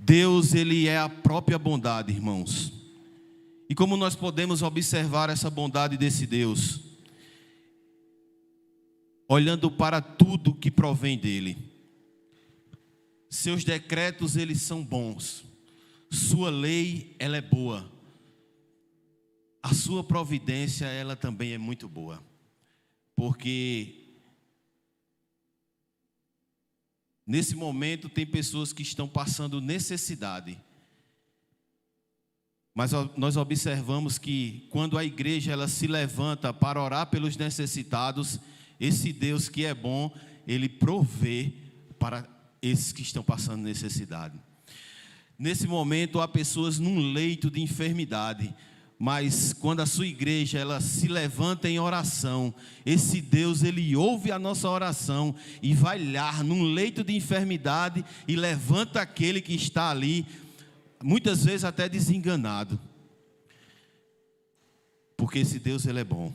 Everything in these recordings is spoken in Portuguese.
Deus, Ele é a própria bondade, irmãos. E como nós podemos observar essa bondade desse Deus? Olhando para tudo que provém dEle. Seus decretos, eles são bons. Sua lei, ela é boa. A sua providência, ela também é muito boa. Porque nesse momento tem pessoas que estão passando necessidade. Mas nós observamos que quando a igreja ela se levanta para orar pelos necessitados, esse Deus que é bom, Ele provê para esses que estão passando necessidade. Nesse momento há pessoas num leito de enfermidade, mas quando a sua igreja ela se levanta em oração, esse Deus Ele ouve a nossa oração e vai lá num leito de enfermidade e levanta aquele que está ali, muitas vezes até desenganado, porque esse Deus Ele é bom.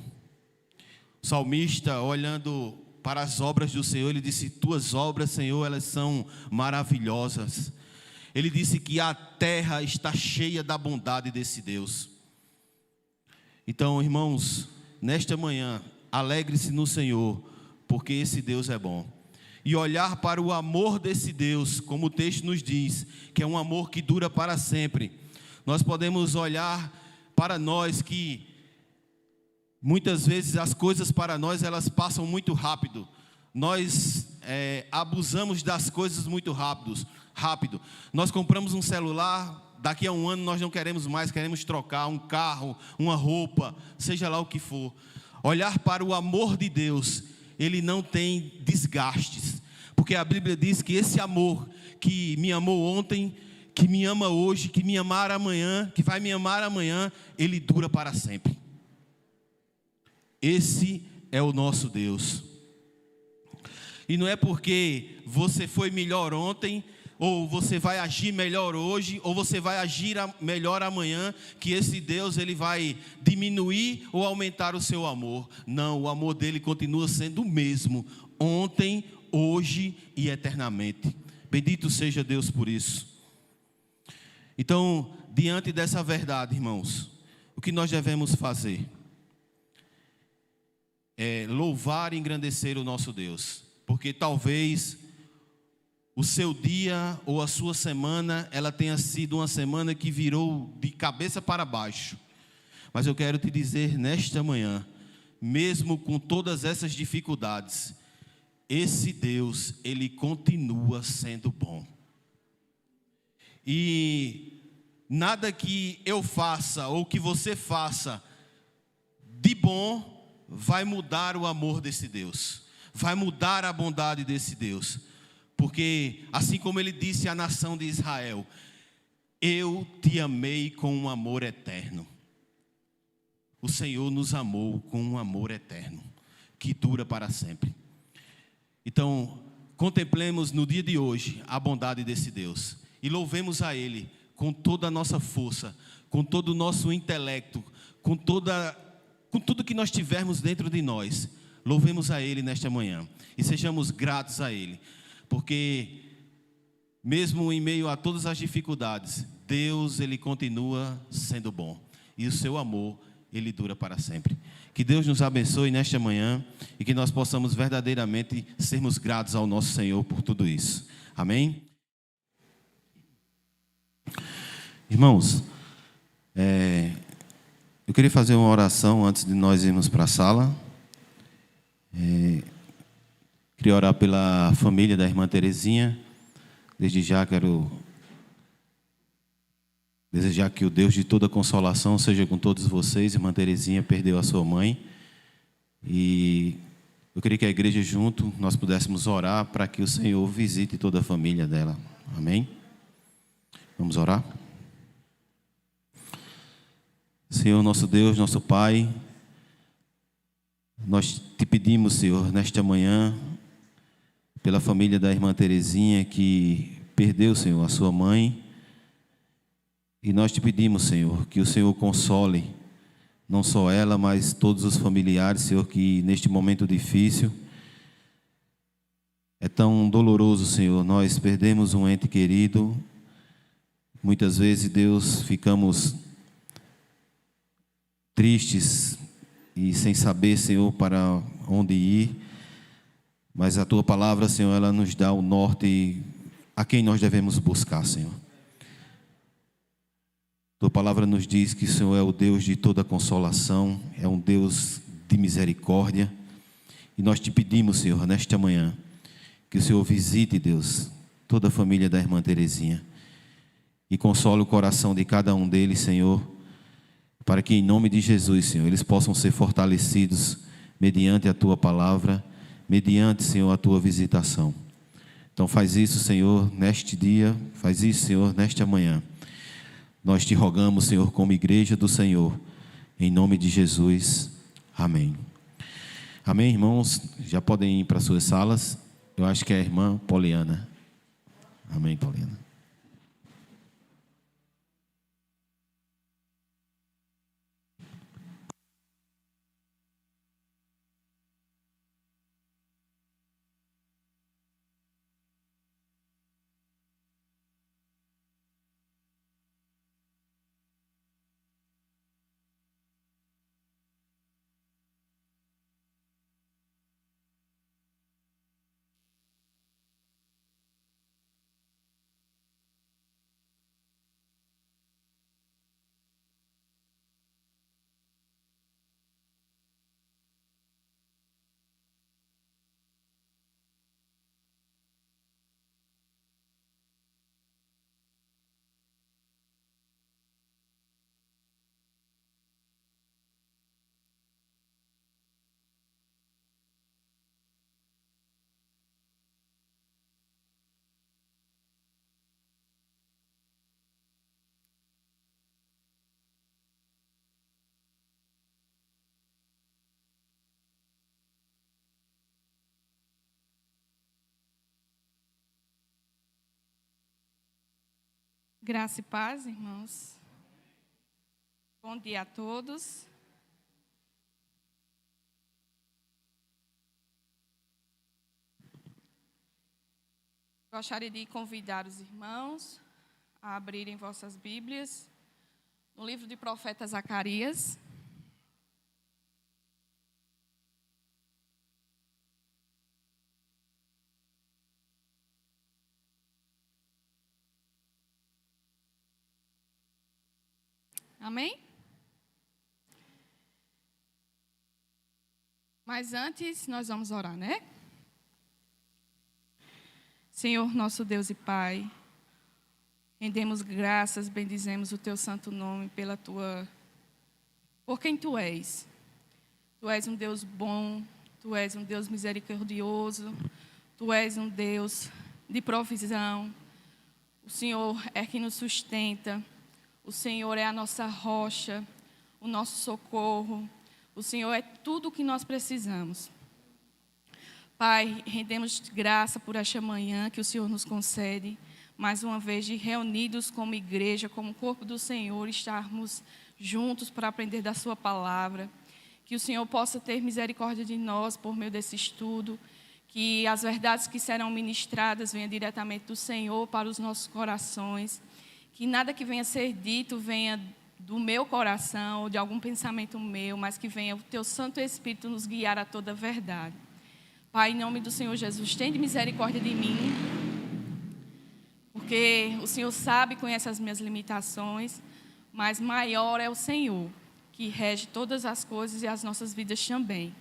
O salmista, olhando para as obras do Senhor, ele disse: tuas obras, Senhor, elas são maravilhosas. Ele disse que a terra está cheia da bondade desse Deus. Então, irmãos, nesta manhã, alegre-se no Senhor, porque esse Deus é bom. E olhar para o amor desse Deus, como o texto nos diz, que é um amor que dura para sempre. Nós podemos olhar para nós que muitas vezes as coisas para nós elas passam muito rápido. Nós abusamos das coisas muito rápido. Nós compramos um celular, daqui a um ano nós não queremos mais, queremos trocar um carro, uma roupa, seja lá o que for. Olhar para o amor de Deus, Ele não tem desgastes, porque a Bíblia diz que esse amor que me amou ontem, que me ama hoje, que me amar amanhã, que vai me amar amanhã, Ele dura para sempre. Esse é o nosso Deus. E não é porque você foi melhor ontem, ou você vai agir melhor hoje, ou você vai agir melhor amanhã, que esse Deus Ele vai diminuir ou aumentar o seu amor. Não, o amor dele continua sendo o mesmo, ontem, hoje e eternamente. Bendito seja Deus por isso. Então, diante dessa verdade, irmãos, o que nós devemos fazer? É louvar e engrandecer o nosso Deus, porque talvez o seu dia ou a sua semana, ela tenha sido uma semana que virou de cabeça para baixo. Mas eu quero te dizer nesta manhã, mesmo com todas essas dificuldades, esse Deus, Ele continua sendo bom. E nada que eu faça ou que você faça de bom vai mudar o amor desse Deus, vai mudar a bondade desse Deus. Porque assim como Ele disse à nação de Israel: eu te amei com um amor eterno. O Senhor nos amou com um amor eterno, que dura para sempre. Então, contemplemos no dia de hoje a bondade desse Deus. E louvemos a Ele com toda a nossa força, com todo o nosso intelecto, com tudo que nós tivermos dentro de nós. Louvemos a Ele nesta manhã e sejamos gratos a Ele. Porque mesmo em meio a todas as dificuldades, Deus Ele continua sendo bom. E o seu amor, Ele dura para sempre. Que Deus nos abençoe nesta manhã e que nós possamos verdadeiramente sermos gratos ao nosso Senhor por tudo isso. Amém? Irmãos, eu queria fazer uma oração antes de nós irmos para a sala. Queria orar pela família da irmã Terezinha. Desde já quero desejar que o Deus de toda consolação seja com todos vocês. Irmã Terezinha perdeu a sua mãe. E eu queria que a igreja junto nós pudéssemos orar para que o Senhor visite toda a família dela. Amém? Vamos orar? Senhor, nosso Deus, nosso Pai, nós te pedimos, Senhor, nesta manhã, pela família da irmã Terezinha que perdeu, Senhor, a sua mãe. E nós te pedimos, Senhor, que o Senhor console não só ela, mas todos os familiares, Senhor, que neste momento difícil, é tão doloroso, Senhor, nós perdemos um ente querido, Muitas vezes, Deus, ficamos tristes e sem saber, Senhor, para onde ir, mas a Tua palavra, Senhor, ela nos dá o norte a quem nós devemos buscar, Senhor. Tua palavra nos diz que o Senhor é o Deus de toda consolação, é um Deus de misericórdia, e nós te pedimos, Senhor, nesta manhã, que o Senhor visite, Deus, toda a família da irmã Terezinha, e console o coração de cada um deles, Senhor, para que em nome de Jesus, Senhor, eles possam ser fortalecidos mediante a Tua palavra, mediante, Senhor, a Tua visitação. Então faz isso, Senhor, neste dia, faz isso, Senhor, nesta manhã. Nós te rogamos, Senhor, como igreja do Senhor, em nome de Jesus. Amém. Amém, irmãos? Já podem ir para suas salas. Eu acho que é a irmã Poliana. Amém, Poliana. Graça e paz, irmãos. Bom dia a todos. Gostaria de convidar os irmãos a abrirem vossas Bíblias no livro de profeta Zacarias. Amém? Mas antes, nós vamos orar, né? Senhor, nosso Deus e Pai, rendemos graças, bendizemos o Teu santo nome por quem Tu és. Tu és um Deus bom, Tu és um Deus misericordioso, Tu és um Deus de provisão. O Senhor é quem nos sustenta. O Senhor é a nossa rocha, o nosso socorro. O Senhor é tudo o que nós precisamos. Pai, rendemos graça por esta manhã que o Senhor nos concede, mais uma vez, de reunidos como igreja, como corpo do Senhor, estarmos juntos para aprender da Sua palavra. Que o Senhor possa ter misericórdia de nós por meio desse estudo, que as verdades que serão ministradas venham diretamente do Senhor para os nossos corações. Que nada que venha a ser dito venha do meu coração ou de algum pensamento meu, mas que venha o Teu Santo Espírito nos guiar a toda a verdade. Pai, em nome do Senhor Jesus, tende misericórdia de mim, porque o Senhor sabe e conhece as minhas limitações, mas maior é o Senhor, que rege todas as coisas e as nossas vidas também.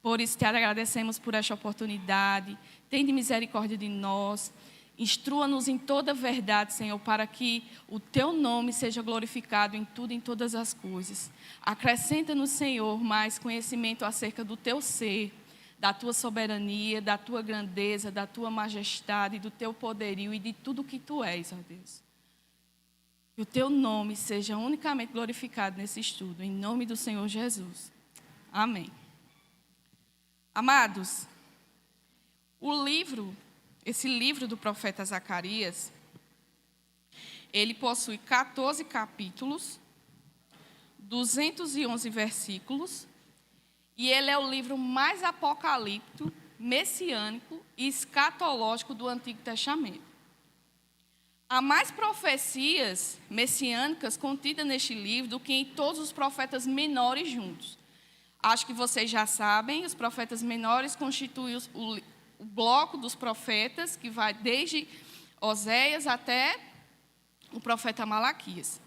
Por isso, te agradecemos por esta oportunidade, tende misericórdia de nós. Instrua-nos em toda a verdade, Senhor, para que o Teu nome seja glorificado em tudo e em todas as coisas. Acrescenta-nos, Senhor, mais conhecimento acerca do Teu ser, da Tua soberania, da Tua grandeza, da Tua majestade, do Teu poderio e de tudo que Tu és, ó Deus. Que o Teu nome seja unicamente glorificado nesse estudo, em nome do Senhor Jesus. Amém. Amados, esse livro do profeta Zacarias, ele possui 14 capítulos, 211 versículos, e ele é o livro mais apocalíptico, messiânico e escatológico do Antigo Testamento. Há mais profecias messiânicas contidas neste livro do que em todos os profetas menores juntos. Acho que vocês já sabem, os profetas menores constituem o bloco dos profetas, que vai desde Oséias até o profeta Malaquias.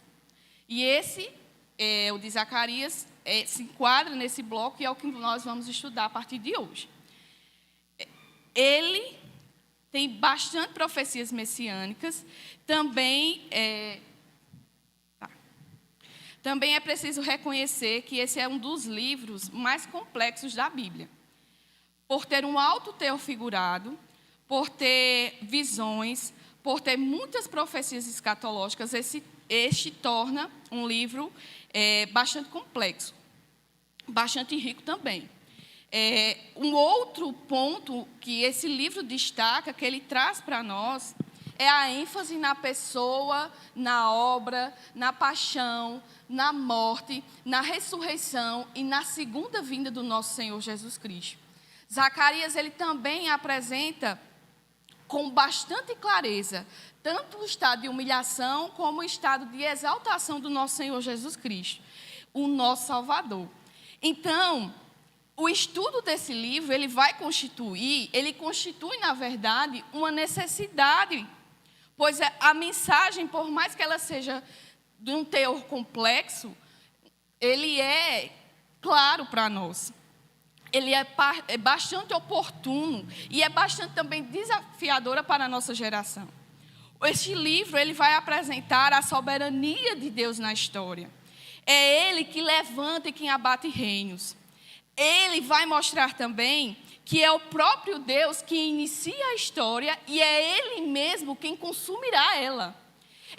E esse, o de Zacarias, se enquadra nesse bloco e é o que nós vamos estudar a partir de hoje. Ele tem bastante profecias messiânicas. Também é preciso reconhecer que esse é um dos livros mais complexos da Bíblia. Por ter um alto teor figurado, por ter visões, por ter muitas profecias escatológicas, este torna um livro bastante complexo, bastante rico também. Um outro ponto que esse livro destaca, que ele traz para nós, é a ênfase na pessoa, na obra, na paixão, na morte, na ressurreição e na segunda vinda do nosso Senhor Jesus Cristo. Zacarias, ele também apresenta com bastante clareza tanto o estado de humilhação como o estado de exaltação do nosso Senhor Jesus Cristo, o nosso Salvador. Então, o estudo desse livro, ele constitui, na verdade, uma necessidade, pois a mensagem, por mais que ela seja de um teor complexo, ele é claro para nós. Ele é bastante oportuno e é bastante também desafiadora para a nossa geração. Este livro, ele vai apresentar a soberania de Deus na história. É Ele que levanta e quem abate reinos. Ele vai mostrar também que é o próprio Deus que inicia a história e é Ele mesmo quem consumirá ela.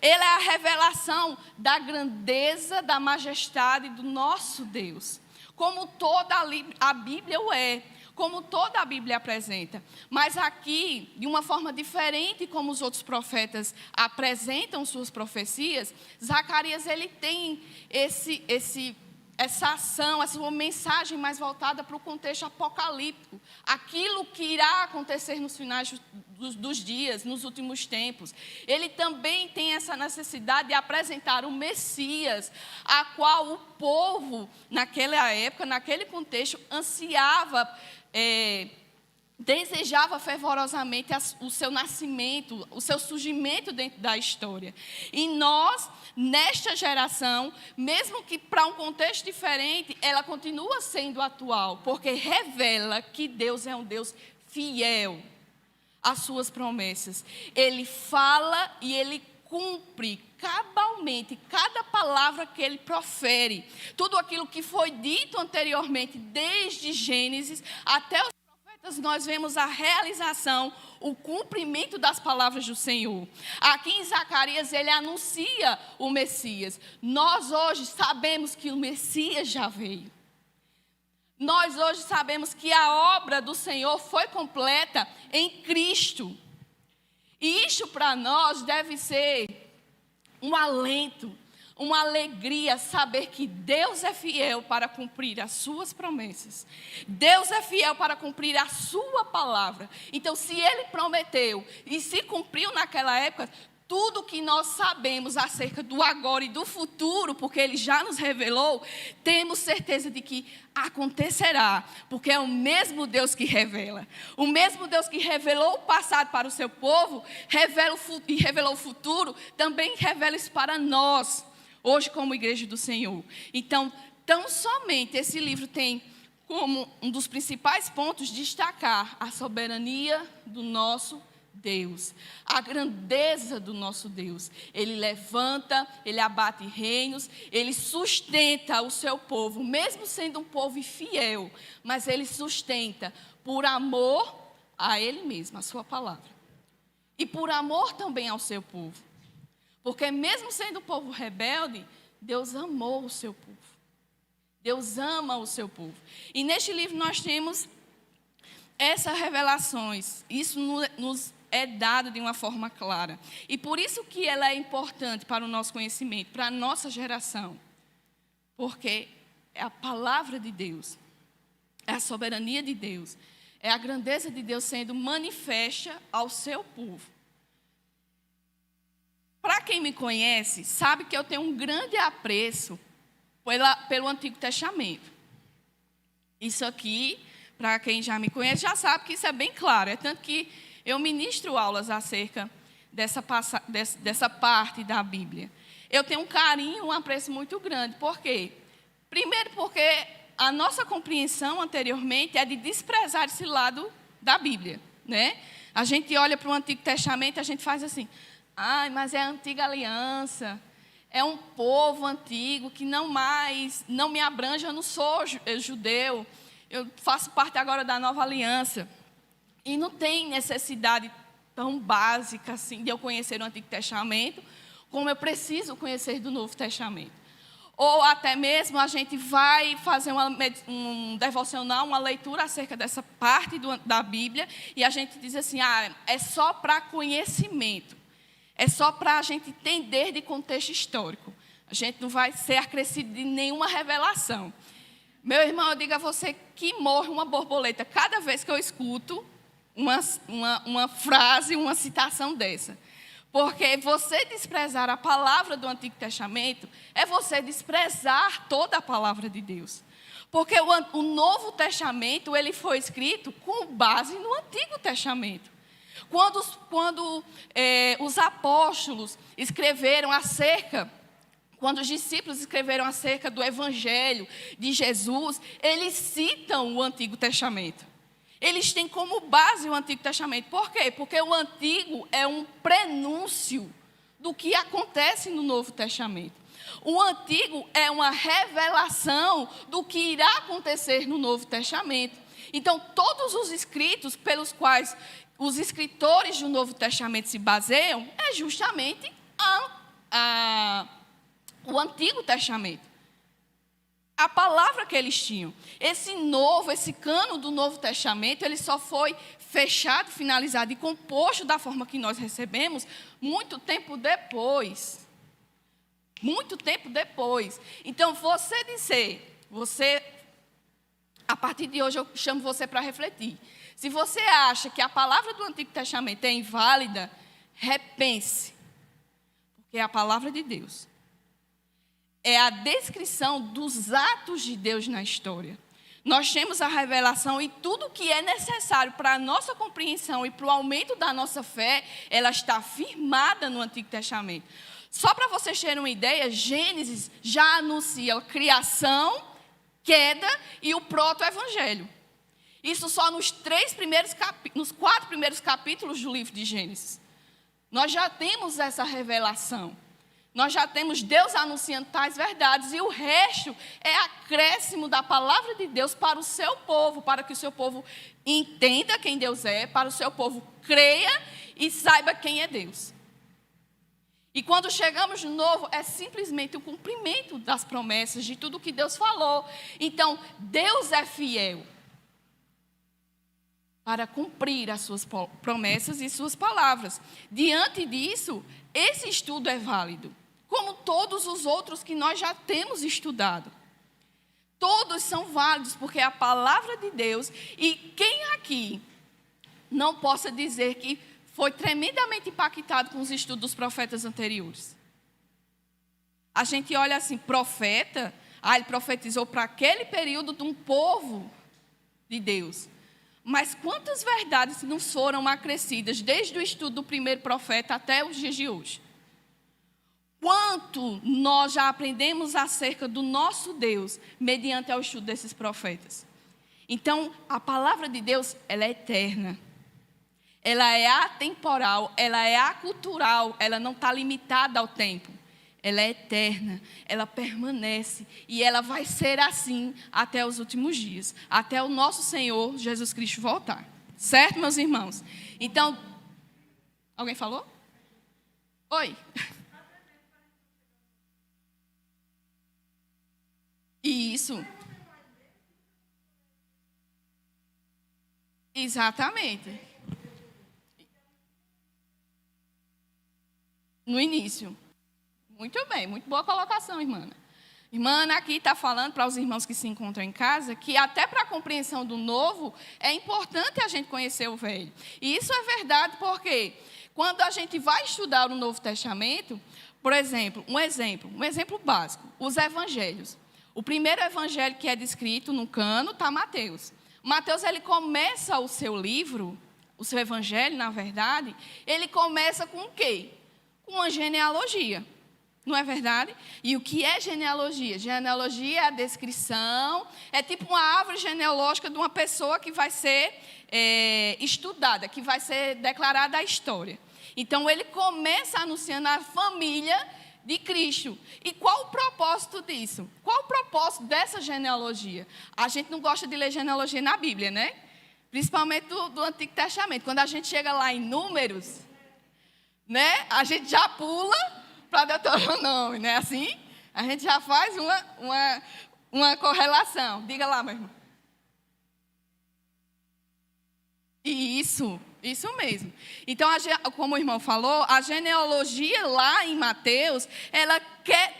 Ele é a revelação da grandeza, da majestade do nosso Deus, como toda a Bíblia o é, como toda a Bíblia apresenta. Mas aqui, de uma forma diferente como os outros profetas apresentam suas profecias, Zacarias, ele tem essa ação, essa mensagem mais voltada para o contexto apocalíptico, aquilo que irá acontecer nos finais dos dias, nos últimos tempos. Ele também tem essa necessidade de apresentar o Messias, a qual o povo, naquela época, naquele contexto, ansiava, desejava fervorosamente o seu nascimento, o seu surgimento dentro da história. E nós, nesta geração, mesmo que para um contexto diferente, ela continua sendo atual, porque revela que Deus é um Deus fiel às suas promessas. Ele fala e Ele cumpre cabalmente cada palavra que Ele profere. Tudo aquilo que foi dito anteriormente, desde Gênesis até os nós vemos a realização, o cumprimento das palavras do Senhor. Aqui em Zacarias, ele anuncia o Messias. Nós hoje sabemos que o Messias já veio. Nós hoje sabemos que a obra do Senhor foi completa em Cristo. E isso para nós deve ser um alento, uma alegria saber que Deus é fiel para cumprir as suas promessas. Deus é fiel para cumprir a sua palavra. Então, se Ele prometeu e se cumpriu naquela época, tudo que nós sabemos acerca do agora e do futuro, porque Ele já nos revelou, temos certeza de que acontecerá, porque é o mesmo Deus que revela. O mesmo Deus que revelou o passado para o seu povo, revelou o futuro, também revela isso para nós, hoje como igreja do Senhor. Então, tão somente esse livro tem como um dos principais pontos destacar a soberania do nosso Deus, a grandeza do nosso Deus. Ele levanta, Ele abate reinos, Ele sustenta o seu povo, mesmo sendo um povo infiel, mas Ele sustenta por amor a Ele mesmo, a sua palavra, e por amor também ao seu povo, porque mesmo sendo um povo rebelde, Deus amou o seu povo. Deus ama o seu povo. E neste livro nós temos essas revelações. Isso nos é dado de uma forma clara. E por isso que ela é importante para o nosso conhecimento, para a nossa geração. Porque é a palavra de Deus, é a soberania de Deus, é a grandeza de Deus sendo manifesta ao seu povo. Para quem me conhece, sabe que eu tenho um grande apreço pelo Antigo Testamento. Isso aqui, para quem já me conhece, já sabe que isso é bem claro. É tanto que eu ministro aulas acerca dessa parte da Bíblia. Eu tenho um carinho, um apreço muito grande. Por quê? Primeiro porque a nossa compreensão anteriormente é de desprezar esse lado da Bíblia, né? A gente olha para o Antigo Testamento e a gente faz assim, mas é a antiga aliança, é um povo antigo que não me abrange, eu não sou judeu, eu faço parte agora da nova aliança. E não tem necessidade tão básica assim de eu conhecer o Antigo Testamento, como eu preciso conhecer do Novo Testamento. Ou até mesmo a gente vai fazer um devocional, uma leitura acerca dessa parte da Bíblia, e a gente diz assim, é só para conhecimento, é só para a gente entender de contexto histórico. A gente não vai ser acrescido de nenhuma revelação. Meu irmão, eu digo a você que morre uma borboleta cada vez que eu escuto uma frase, uma citação dessa. Porque você desprezar a palavra do Antigo Testamento é você desprezar toda a palavra de Deus. Porque o Novo Testamento ele foi escrito com base no Antigo Testamento. Quando os apóstolos escreveram quando os discípulos escreveram acerca do Evangelho de Jesus, eles citam o Antigo Testamento. Eles têm como base o Antigo Testamento. Por quê? Porque o Antigo é um prenúncio do que acontece no Novo Testamento. O Antigo é uma revelação do que irá acontecer no Novo Testamento. Então, todos os escritos pelos quais os escritores do Novo Testamento se baseiam é justamente o Antigo Testamento. A palavra que eles tinham. Esse cano do Novo Testamento, ele só foi fechado, finalizado e composto da forma que nós recebemos muito tempo depois. Muito tempo depois. Então, a partir de hoje eu chamo você para refletir. Se você acha que a palavra do Antigo Testamento é inválida, repense. Porque é a palavra de Deus. É a descrição dos atos de Deus na história. Nós temos a revelação e tudo que é necessário para a nossa compreensão e para o aumento da nossa fé, ela está firmada no Antigo Testamento. Só para vocês terem uma ideia, Gênesis já anuncia criação, queda e o proto-evangelho. Isso só nos 4 primeiros capítulos do livro de Gênesis. Nós já temos essa revelação. Nós já temos Deus anunciando tais verdades e o resto é acréscimo da palavra de Deus para o seu povo, para que o seu povo entenda quem Deus é, para o seu povo creia e saiba quem é Deus. E quando chegamos de novo, é simplesmente o cumprimento das promessas, de tudo que Deus falou. Então, Deus é fiel para cumprir as suas promessas e suas palavras. Diante disso, esse estudo é válido, como todos os outros que nós já temos estudado. Todos são válidos, porque é a palavra de Deus. E quem aqui não possa dizer que foi tremendamente impactado com os estudos dos profetas anteriores? A gente olha assim, profeta, ele profetizou para aquele período de um povo de Deus. Mas quantas verdades não foram acrescidas desde o estudo do primeiro profeta até os dias de hoje? Quanto nós já aprendemos acerca do nosso Deus mediante o estudo desses profetas? Então, a palavra de Deus, ela é eterna. Ela é atemporal, ela é acultural, ela não está limitada ao tempo. Ela é eterna, ela permanece e ela vai ser assim até os últimos dias, até o nosso Senhor Jesus Cristo voltar. Certo, meus irmãos? Então, alguém falou? Oi. Isso. Exatamente. No início. Muito bem, muito boa colocação, irmã. Irmã Ana aqui está falando para os irmãos que se encontram em casa que até para a compreensão do novo é importante a gente conhecer o velho. E isso é verdade porque quando a gente vai estudar o Novo Testamento, por exemplo, um exemplo básico, os evangelhos. O primeiro evangelho que é descrito no cano está Mateus. Mateus, ele começa o seu livro, o seu evangelho, na verdade, ele começa com o quê? Com uma genealogia. Não é verdade? E o que é genealogia? Genealogia é a descrição, é tipo uma árvore genealógica de uma pessoa que vai ser estudada, que vai ser declarada a história. Então, ele começa anunciando a família de Cristo. E qual o propósito disso? Qual o propósito dessa genealogia? A gente não gosta de ler genealogia na Bíblia, né? Principalmente do Antigo Testamento. Quando a gente chega lá em Números, né? A gente já pula para Deuteronômio, não é assim? A gente já faz uma correlação. Diga lá, meu irmão. Isso mesmo. Então, como o irmão falou, a genealogia lá em Mateus,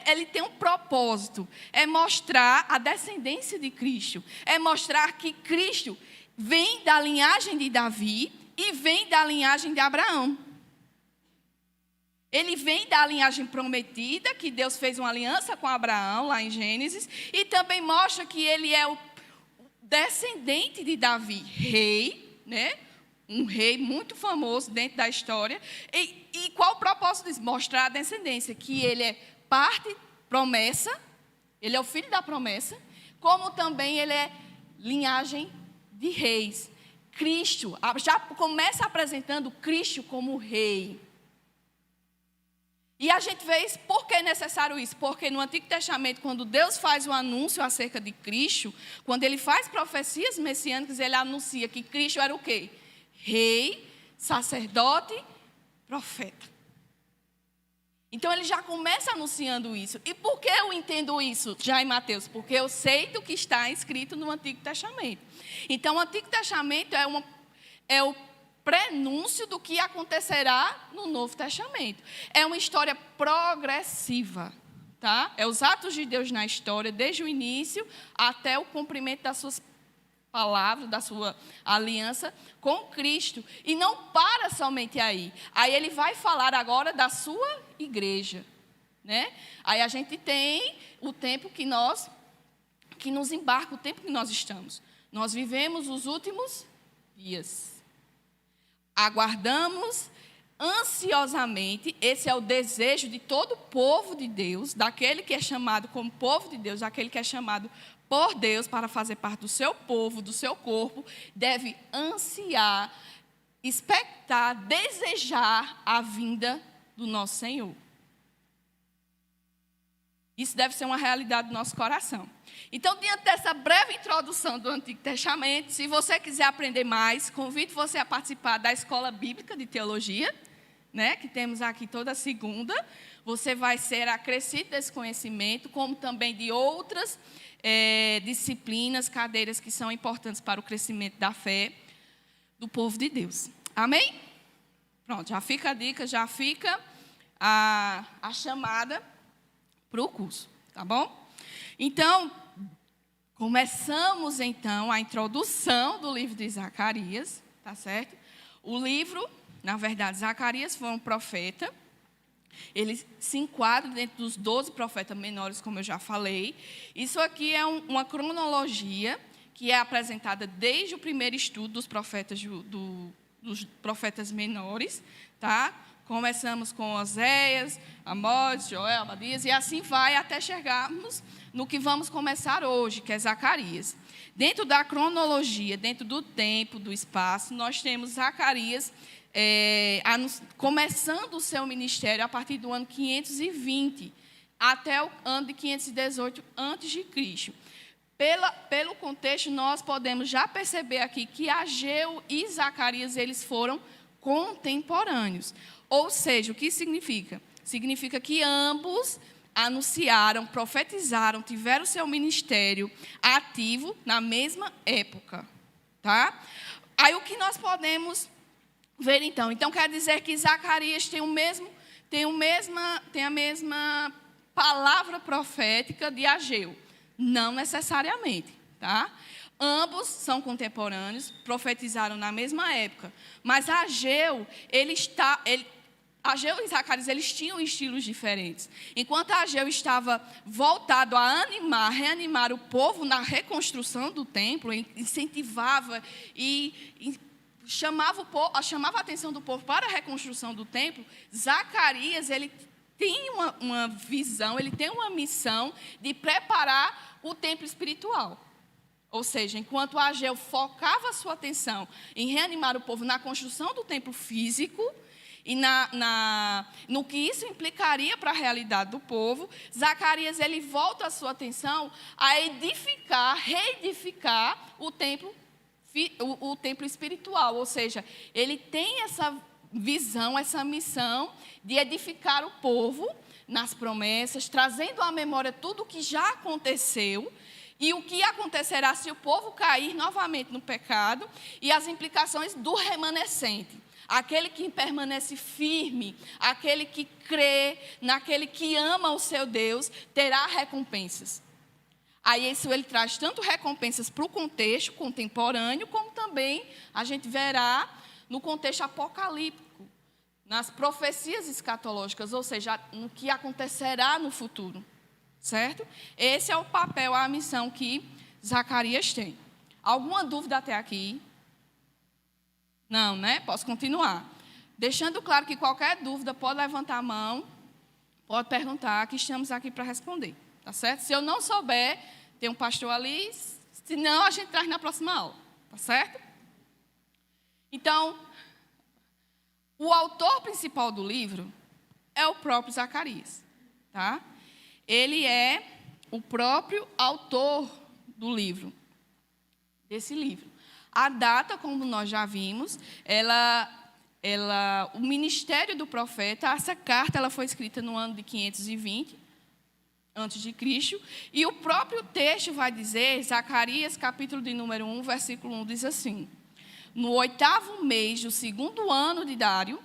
ele tem um propósito, é mostrar a descendência de Cristo, é mostrar que Cristo vem da linhagem de Davi e vem da linhagem de Abraão. Ele vem da linhagem prometida, que Deus fez uma aliança com Abraão, lá em Gênesis, e também mostra que ele é o descendente de Davi, rei, né? Um rei muito famoso dentro da história. E qual o propósito disso? Mostrar a descendência, que ele é parte promessa, ele é o filho da promessa, como também ele é linhagem de reis. Cristo, já começa apresentando Cristo como rei. E a gente vê isso, por que é necessário isso? Porque no Antigo Testamento, quando Deus faz o anúncio acerca de Cristo, quando ele faz profecias messiânicas, ele anuncia que Cristo era o quê? Rei, sacerdote, profeta. Então ele já começa anunciando isso. E por que eu entendo isso já em Mateus? Porque eu sei do que está escrito no Antigo Testamento. Então o Antigo Testamento é o prenúncio do que acontecerá no Novo Testamento. É uma história progressiva, tá? É os atos de Deus na história, desde o início até o cumprimento das suas palavras, da sua aliança com Cristo. E não para somente aí. Aí ele vai falar agora da sua igreja, né? Aí a gente tem o tempo que nos embarca, o tempo que nós estamos. Nós vivemos os últimos dias. Aguardamos ansiosamente, esse é o desejo de todo o povo de Deus, daquele que é chamado como povo de Deus, daquele que é chamado por Deus para fazer parte do seu povo, do seu corpo, deve ansiar, expectar, desejar a vinda do nosso Senhor. Isso deve ser uma realidade do nosso coração. Então, diante dessa breve introdução do Antigo Testamento, se você quiser aprender mais, convido você a participar da Escola Bíblica de Teologia, né, que temos aqui toda segunda. Você vai ser acrescido desse conhecimento, como também de outras disciplinas, cadeiras que são importantes para o crescimento da fé do povo de Deus. Amém? Pronto, já fica a dica, já fica a chamada para o curso, tá bom? Então, começamos então a introdução do livro de Zacarias, tá certo? O livro, na verdade, Zacarias foi um profeta. Ele se enquadra dentro dos 12 profetas menores, como eu já falei. Isso aqui é uma cronologia que é apresentada desde o primeiro estudo dos profetas, dos profetas menores, tá? Começamos com Oséias, Amós, Joel, Abadias, e assim vai até chegarmos no que vamos começar hoje, que é Zacarias. Dentro da cronologia, dentro do tempo, do espaço, nós temos Zacarias começando o seu ministério a partir do ano 520 até o ano de 518 a.C. Pelo contexto, nós podemos já perceber aqui que Ageu e Zacarias eles foram contemporâneos. Ou seja, o que significa? Significa que ambos anunciaram, profetizaram, tiveram seu ministério ativo na mesma época, tá? Aí o que nós podemos ver então? Então quer dizer que Zacarias tem a mesma palavra profética de Ageu. Não necessariamente, tá? Ambos são contemporâneos, profetizaram na mesma época. Mas Ageu, Ageu e Zacarias, eles tinham estilos diferentes. Enquanto Ageu estava voltado a reanimar o povo na reconstrução do templo, incentivava e chamava a atenção do povo para a reconstrução do templo, Zacarias, ele tem uma visão, ele tem uma missão de preparar o templo espiritual. Ou seja, enquanto Ageu focava a sua atenção em reanimar o povo na construção do templo físico e no que isso implicaria para a realidade do povo, Zacarias ele volta a sua atenção a reedificar o templo espiritual. Ou seja, ele tem essa visão, essa missão de edificar o povo nas promessas, trazendo à memória tudo o que já aconteceu, e o que acontecerá se o povo cair novamente no pecado e as implicações do remanescente. Aquele que permanece firme, aquele que crê, naquele que ama o seu Deus, terá recompensas. Aí isso ele traz tanto recompensas para o contexto contemporâneo, como também a gente verá no contexto apocalíptico, nas profecias escatológicas, ou seja, no que acontecerá no futuro. Certo? Esse é o papel, a missão que Zacarias tem. Alguma dúvida até aqui? Não, né? Posso continuar. Deixando claro que qualquer dúvida pode levantar a mão, pode perguntar, que estamos aqui para responder. Tá certo? Se eu não souber, tem um pastor ali, se não, a gente traz na próxima aula. Tá certo? Então, o autor principal do livro é o próprio Zacarias. Tá? Ele é o próprio autor do livro, desse livro. A data, como nós já vimos, o ministério do profeta, essa carta ela foi escrita no ano de 520 a.C., e o próprio texto vai dizer, Zacarias, capítulo de número 1, versículo 1, diz assim: no 8º mês do 2º ano de Dário,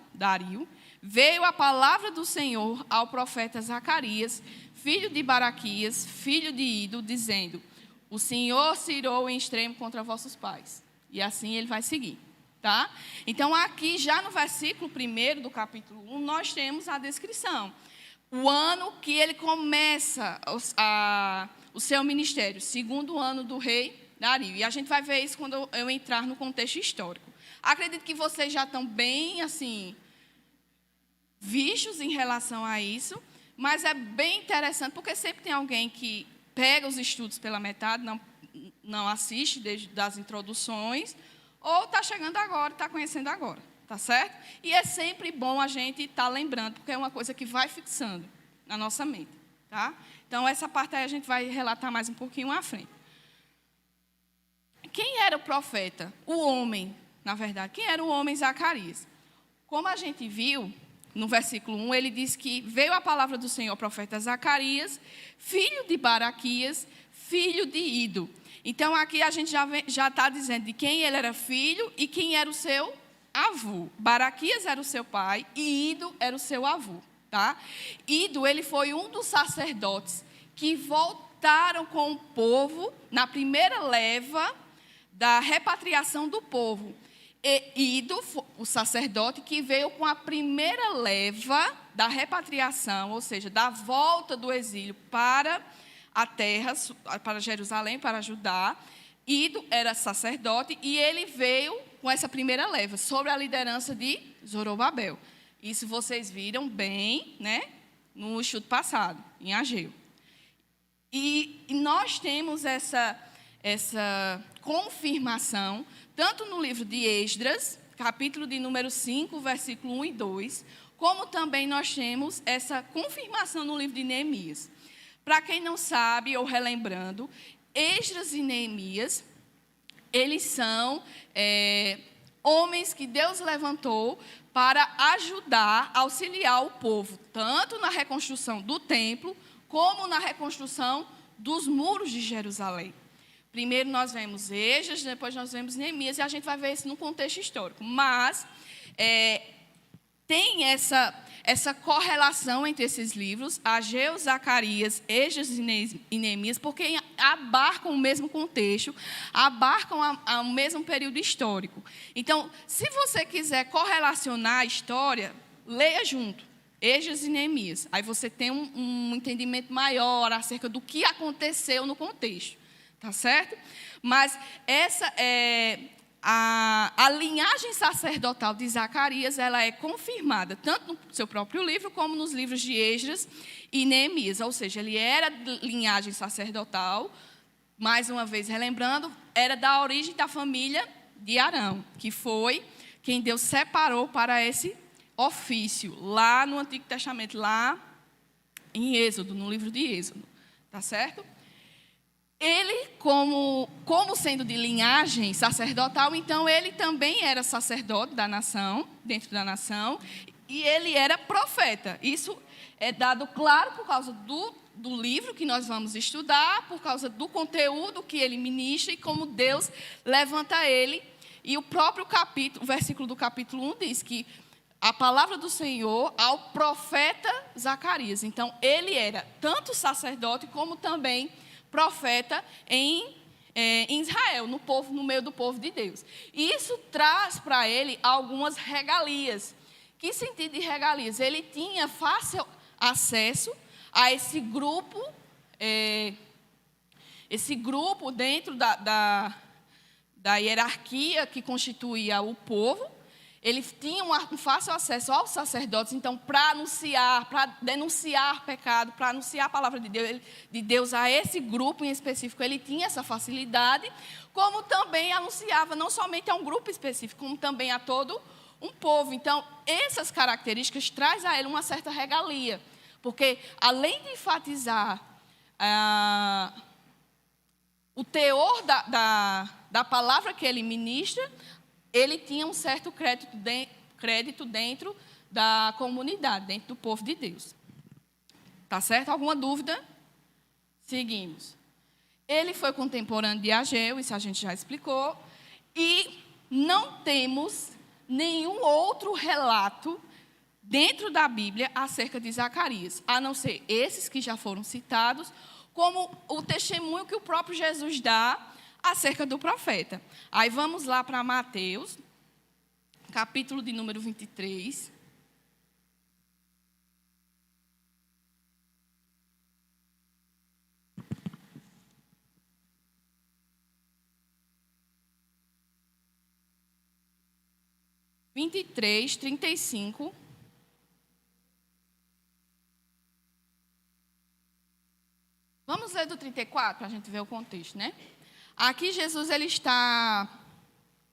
veio a palavra do Senhor ao profeta Zacarias, filho de Baraquias, filho de Ido, dizendo: o Senhor se irou em extremo contra vossos pais. E assim ele vai seguir. Tá? Então, aqui, já no versículo 1 do capítulo 1, nós temos a descrição. O ano que ele começa o seu ministério, 2º ano do rei Dario. E a gente vai ver isso quando eu entrar no contexto histórico. Acredito que vocês já estão bem, assim, vistos em relação a isso. Mas é bem interessante, porque sempre tem alguém que pega os estudos pela metade, não assiste desde as introduções, ou está chegando agora, está conhecendo agora, tá certo? E é sempre bom a gente estar lembrando, porque é uma coisa que vai fixando na nossa mente, tá? Então, essa parte aí a gente vai relatar mais um pouquinho à frente. Quem era o profeta? O homem, na verdade. Quem era o homem Zacarias? Como a gente viu, no versículo 1, ele diz que veio a palavra do Senhor ao profeta Zacarias, filho de Baraquias, filho de Ido. Então, aqui a gente já está dizendo de quem ele era filho e quem era o seu avô. Baraquias era o seu pai e Ido era o seu avô. Tá? Ido, ele foi um dos sacerdotes que voltaram com o povo na primeira leva da repatriação do povo. E Ido, o sacerdote que veio com a primeira leva da repatriação, ou seja, da volta do exílio para a terra, para Jerusalém, para Judá. Ido era sacerdote e ele veio com essa primeira leva, sob a liderança de Zorobabel. Isso vocês viram bem, né, no estudo passado, em Ageu. E nós temos essa confirmação, tanto no livro de Esdras, capítulo de número 5, versículo 1 e 2, como também nós temos essa confirmação no livro de Neemias. Para quem não sabe, ou relembrando, Esdras e Neemias, eles são homens que Deus levantou para ajudar, auxiliar o povo, tanto na reconstrução do templo, como na reconstrução dos muros de Jerusalém. Primeiro nós vemos Esdras, depois nós vemos Neemias, e a gente vai ver isso no contexto histórico. Mas tem essa correlação entre esses livros, Ageu, Zacarias, Esdras e Neemias, porque abarcam o mesmo contexto, abarcam o mesmo período histórico. Então, se você quiser correlacionar a história, leia junto, Esdras e Neemias. Aí você tem um entendimento maior acerca do que aconteceu no contexto, tá certo? Mas essa a linhagem sacerdotal de Zacarias, ela é confirmada tanto no seu próprio livro como nos livros de Esdras e Neemias. Ou seja, ele era de linhagem sacerdotal, mais uma vez relembrando, era da origem da família de Arão, que foi quem Deus separou para esse ofício, lá no Antigo Testamento, lá em Êxodo, no livro de Êxodo. Tá certo? Ele, como sendo de linhagem sacerdotal, então ele também era sacerdote da nação, dentro da nação, e ele era profeta. Isso é dado claro por causa do livro que nós vamos estudar, por causa do conteúdo que ele ministra e como Deus levanta ele. E o próprio capítulo, o versículo do capítulo 1 diz que a palavra do Senhor ao profeta Zacarias. Então, ele era tanto sacerdote como também profeta em Israel, no meio do povo de Deus. E isso traz para ele algumas regalias. Que sentido de regalias? Ele tinha fácil acesso a esse grupo dentro da hierarquia que constituía o povo. Ele tinha um fácil acesso aos sacerdotes, então, para anunciar, para denunciar pecado, para anunciar a palavra de Deus a esse grupo em específico, ele tinha essa facilidade, como também anunciava não somente a um grupo específico, como também a todo um povo. Então, essas características trazem a ele uma certa regalia, porque, além de enfatizar o teor da palavra que ele ministra, ele tinha um certo crédito dentro da comunidade, dentro do povo de Deus. Tá certo? Alguma dúvida? Seguimos. Ele foi contemporâneo de Ageu, isso a gente já explicou, e não temos nenhum outro relato dentro da Bíblia acerca de Zacarias, a não ser esses que já foram citados, como o testemunho que o próprio Jesus dá acerca do profeta. Aí vamos lá para Mateus, capítulo de número 23. (23, 35). Vamos ler do 34 para a gente ver o contexto, né? Aqui Jesus ele está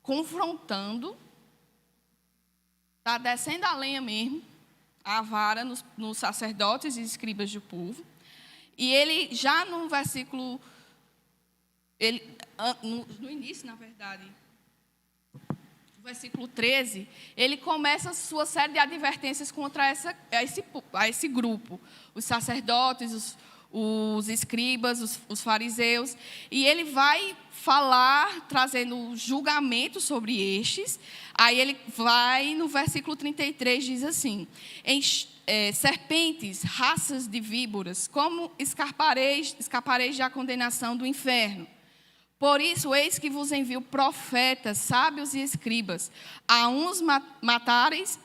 confrontando, está descendo a lenha mesmo, a vara nos sacerdotes e escribas do povo. E ele já no versículo, no início, na verdade, no versículo 13, ele começa a sua série de advertências contra esse grupo, os sacerdotes, os escribas, os fariseus, e ele vai falar, trazendo julgamento sobre estes. Aí ele vai, no versículo 33, diz assim: serpentes, raças de víboras, como escapareis da condenação do inferno. Por isso, eis que vos envio profetas, sábios e escribas. A uns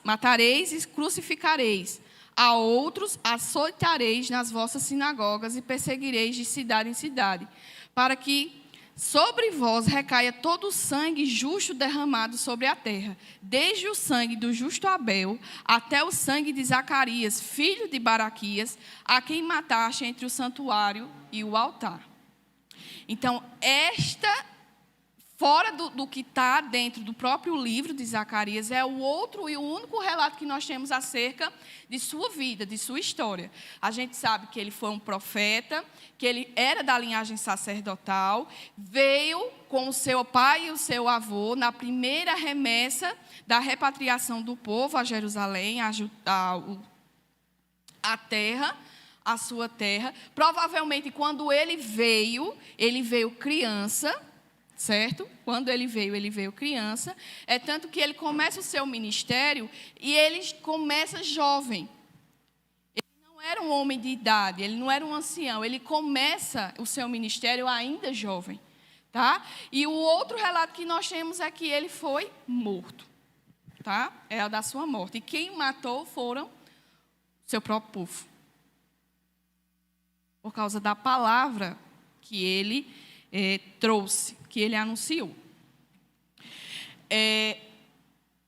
matareis e crucificareis, a outros açoitareis nas vossas sinagogas e perseguireis de cidade em cidade, para que sobre vós recaia todo o sangue justo derramado sobre a terra, desde o sangue do justo Abel até o sangue de Zacarias, filho de Baraquias, a quem mataste entre o santuário e o altar. Então, fora do que está dentro do próprio livro de Zacarias, é o outro e o único relato que nós temos acerca de sua vida, de sua história. A gente sabe que ele foi um profeta, que ele era da linhagem sacerdotal, veio com o seu pai e o seu avô na primeira remessa da repatriação do povo a Jerusalém, a terra, a sua terra. Provavelmente, quando ele veio criança. Certo? Quando ele veio criança. É tanto que ele começa o seu ministério e ele começa jovem. era um homem de idade, ele não era um ancião, ele começa o seu ministério ainda jovem, tá? E o outro relato que nós temos é que ele foi morto, tá? É a da sua morte. E quem matou foram seu próprio povo, por causa da palavra que ele trouxe, que ele anunciou.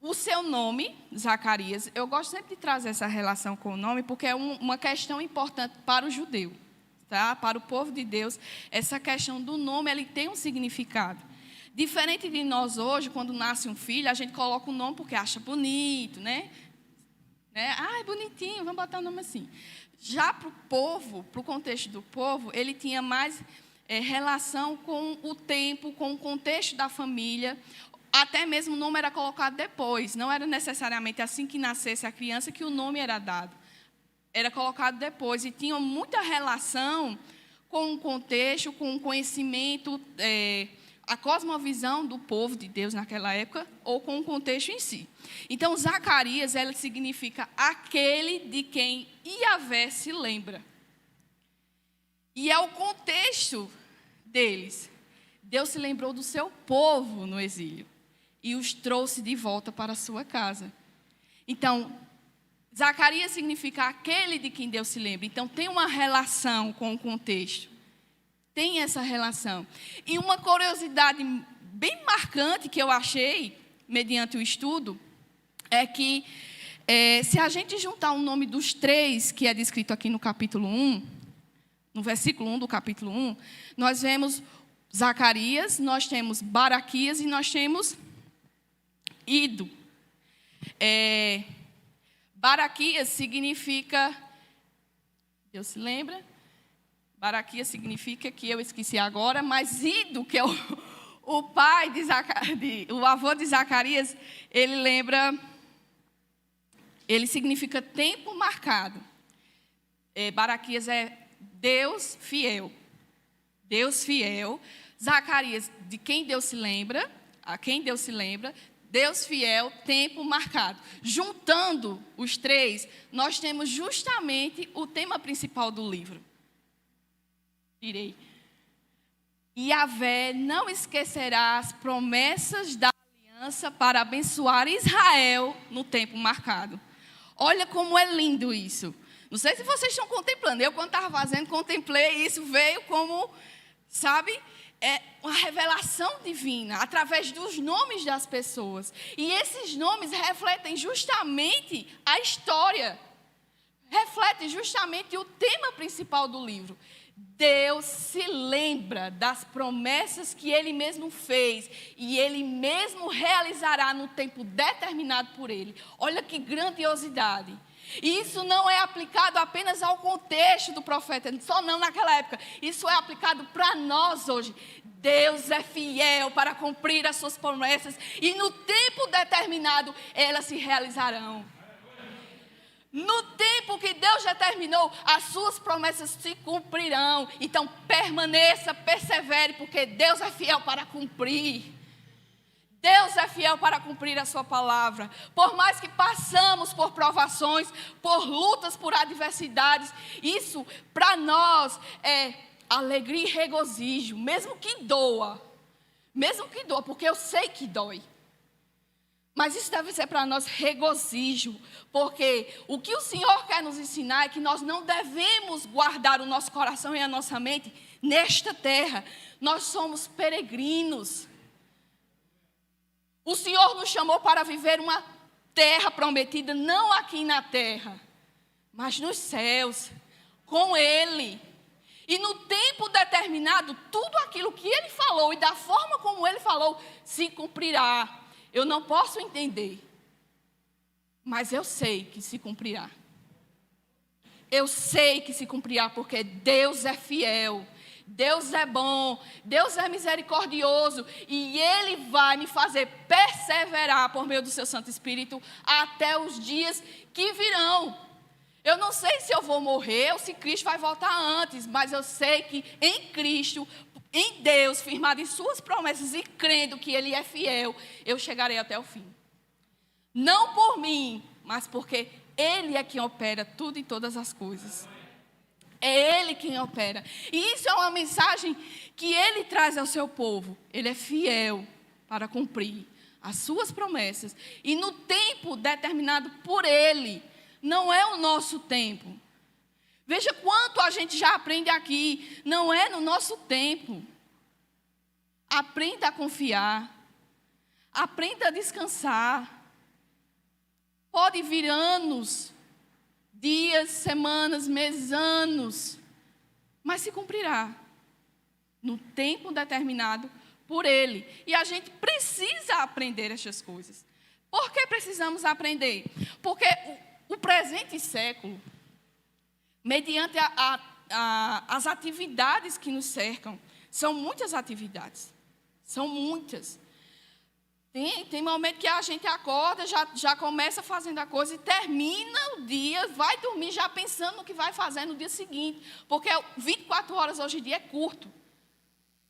O seu nome, Zacarias, eu gosto sempre de trazer essa relação com o nome, porque é uma questão importante para o judeu, tá? Para o povo de Deus. Essa questão do nome, ele tem um significado. Diferente de nós hoje, quando nasce um filho, a gente coloca o nome porque acha bonito, né? Ah, é bonitinho, vamos botar o nome assim. Já para o povo, para o contexto do povo, ele tinha mais relação com o tempo, com o contexto da família. Até mesmo o nome era colocado depois. Não era necessariamente assim que nascesse a criança que o nome era dado. Era colocado depois. E tinha muita relação com o contexto, com o conhecimento, a cosmovisão do povo de Deus naquela época, ou com o contexto em si. Então, Zacarias, ela significa aquele de quem Yahvé se lembra. E é o contexto deles. Deus se lembrou do seu povo no exílio e os trouxe de volta para a sua casa. Então, Zacarias significa aquele de quem Deus se lembra. Então, tem uma relação com o contexto. Tem essa relação. E uma curiosidade bem marcante que eu achei, mediante o estudo, é que se a gente juntar o nome dos três, que é descrito aqui no capítulo 1, no versículo 1 do capítulo 1, nós vemos Zacarias, nós temos Baraquias e nós temos Ido. Baraquias significa, Deus se lembra? Baraquias significa que eu esqueci agora, mas Ido, que é o pai o avô de Zacarias, ele significa tempo marcado. Baraquias é Deus fiel. Deus fiel. Zacarias, de quem Deus se lembra, a quem Deus se lembra. Deus fiel, tempo marcado. Juntando os três, nós temos justamente o tema principal do livro. Direi. Yahvé não esquecerá as promessas da aliança para abençoar Israel no tempo marcado. Olha como é lindo isso. Não sei se vocês estão contemplando. Eu, quando estava fazendo, contemplei isso, veio como, sabe, uma revelação divina, através dos nomes das pessoas. E esses nomes refletem justamente a história. Refletem justamente o tema principal do livro. Deus se lembra das promessas que Ele mesmo fez e Ele mesmo realizará no tempo determinado por Ele. Olha que grandiosidade. E isso não é aplicado apenas ao contexto do profeta, só não naquela época. Isso é aplicado para nós hoje. Deus é fiel para cumprir as suas promessas e no tempo determinado elas se realizarão. No tempo que Deus determinou, as suas promessas se cumprirão. Então permaneça, persevere, porque Deus é fiel para cumprir. Deus é fiel para cumprir a sua palavra. Por mais que passamos por provações, por lutas, por adversidades, isso para nós é alegria e regozijo, mesmo que doa. Mesmo que doa, porque eu sei que dói. Mas isso deve ser para nós regozijo, porque o que o Senhor quer nos ensinar é que nós não devemos guardar o nosso coração e a nossa mente nesta terra. Nós somos peregrinos. O Senhor nos chamou para viver uma terra prometida, não aqui na terra, mas nos céus, com Ele. E no tempo determinado, tudo aquilo que Ele falou e da forma como Ele falou, se cumprirá. Eu não posso entender, mas eu sei que se cumprirá. Eu sei que se cumprirá porque Deus é fiel. Deus é bom, Deus é misericordioso e Ele vai me fazer perseverar por meio do seu Santo Espírito até os dias que virão. Eu não sei se eu vou morrer ou se Cristo vai voltar antes, mas eu sei que em Cristo, em Deus, firmado em suas promessas e crendo que Ele é fiel, eu chegarei até o fim. Não por mim, mas porque Ele é quem opera tudo e todas as coisas. É Ele quem opera. E isso é uma mensagem que Ele traz ao seu povo. Ele é fiel para cumprir as suas promessas. E no tempo determinado por Ele. Não é o nosso tempo. Veja quanto a gente já aprende aqui. Não é no nosso tempo. Aprenda a confiar. Aprenda a descansar. Pode vir anos, dias, semanas, meses, anos, mas se cumprirá no tempo determinado por Ele. E a gente precisa aprender estas coisas. Por que precisamos aprender? Porque o presente século, mediante as atividades que nos cercam, são muitas atividades, são muitas. Tem momento que a gente acorda, já começa fazendo a coisa e termina o dia, vai dormir já pensando no que vai fazer no dia seguinte. Porque 24 horas hoje em dia é curto.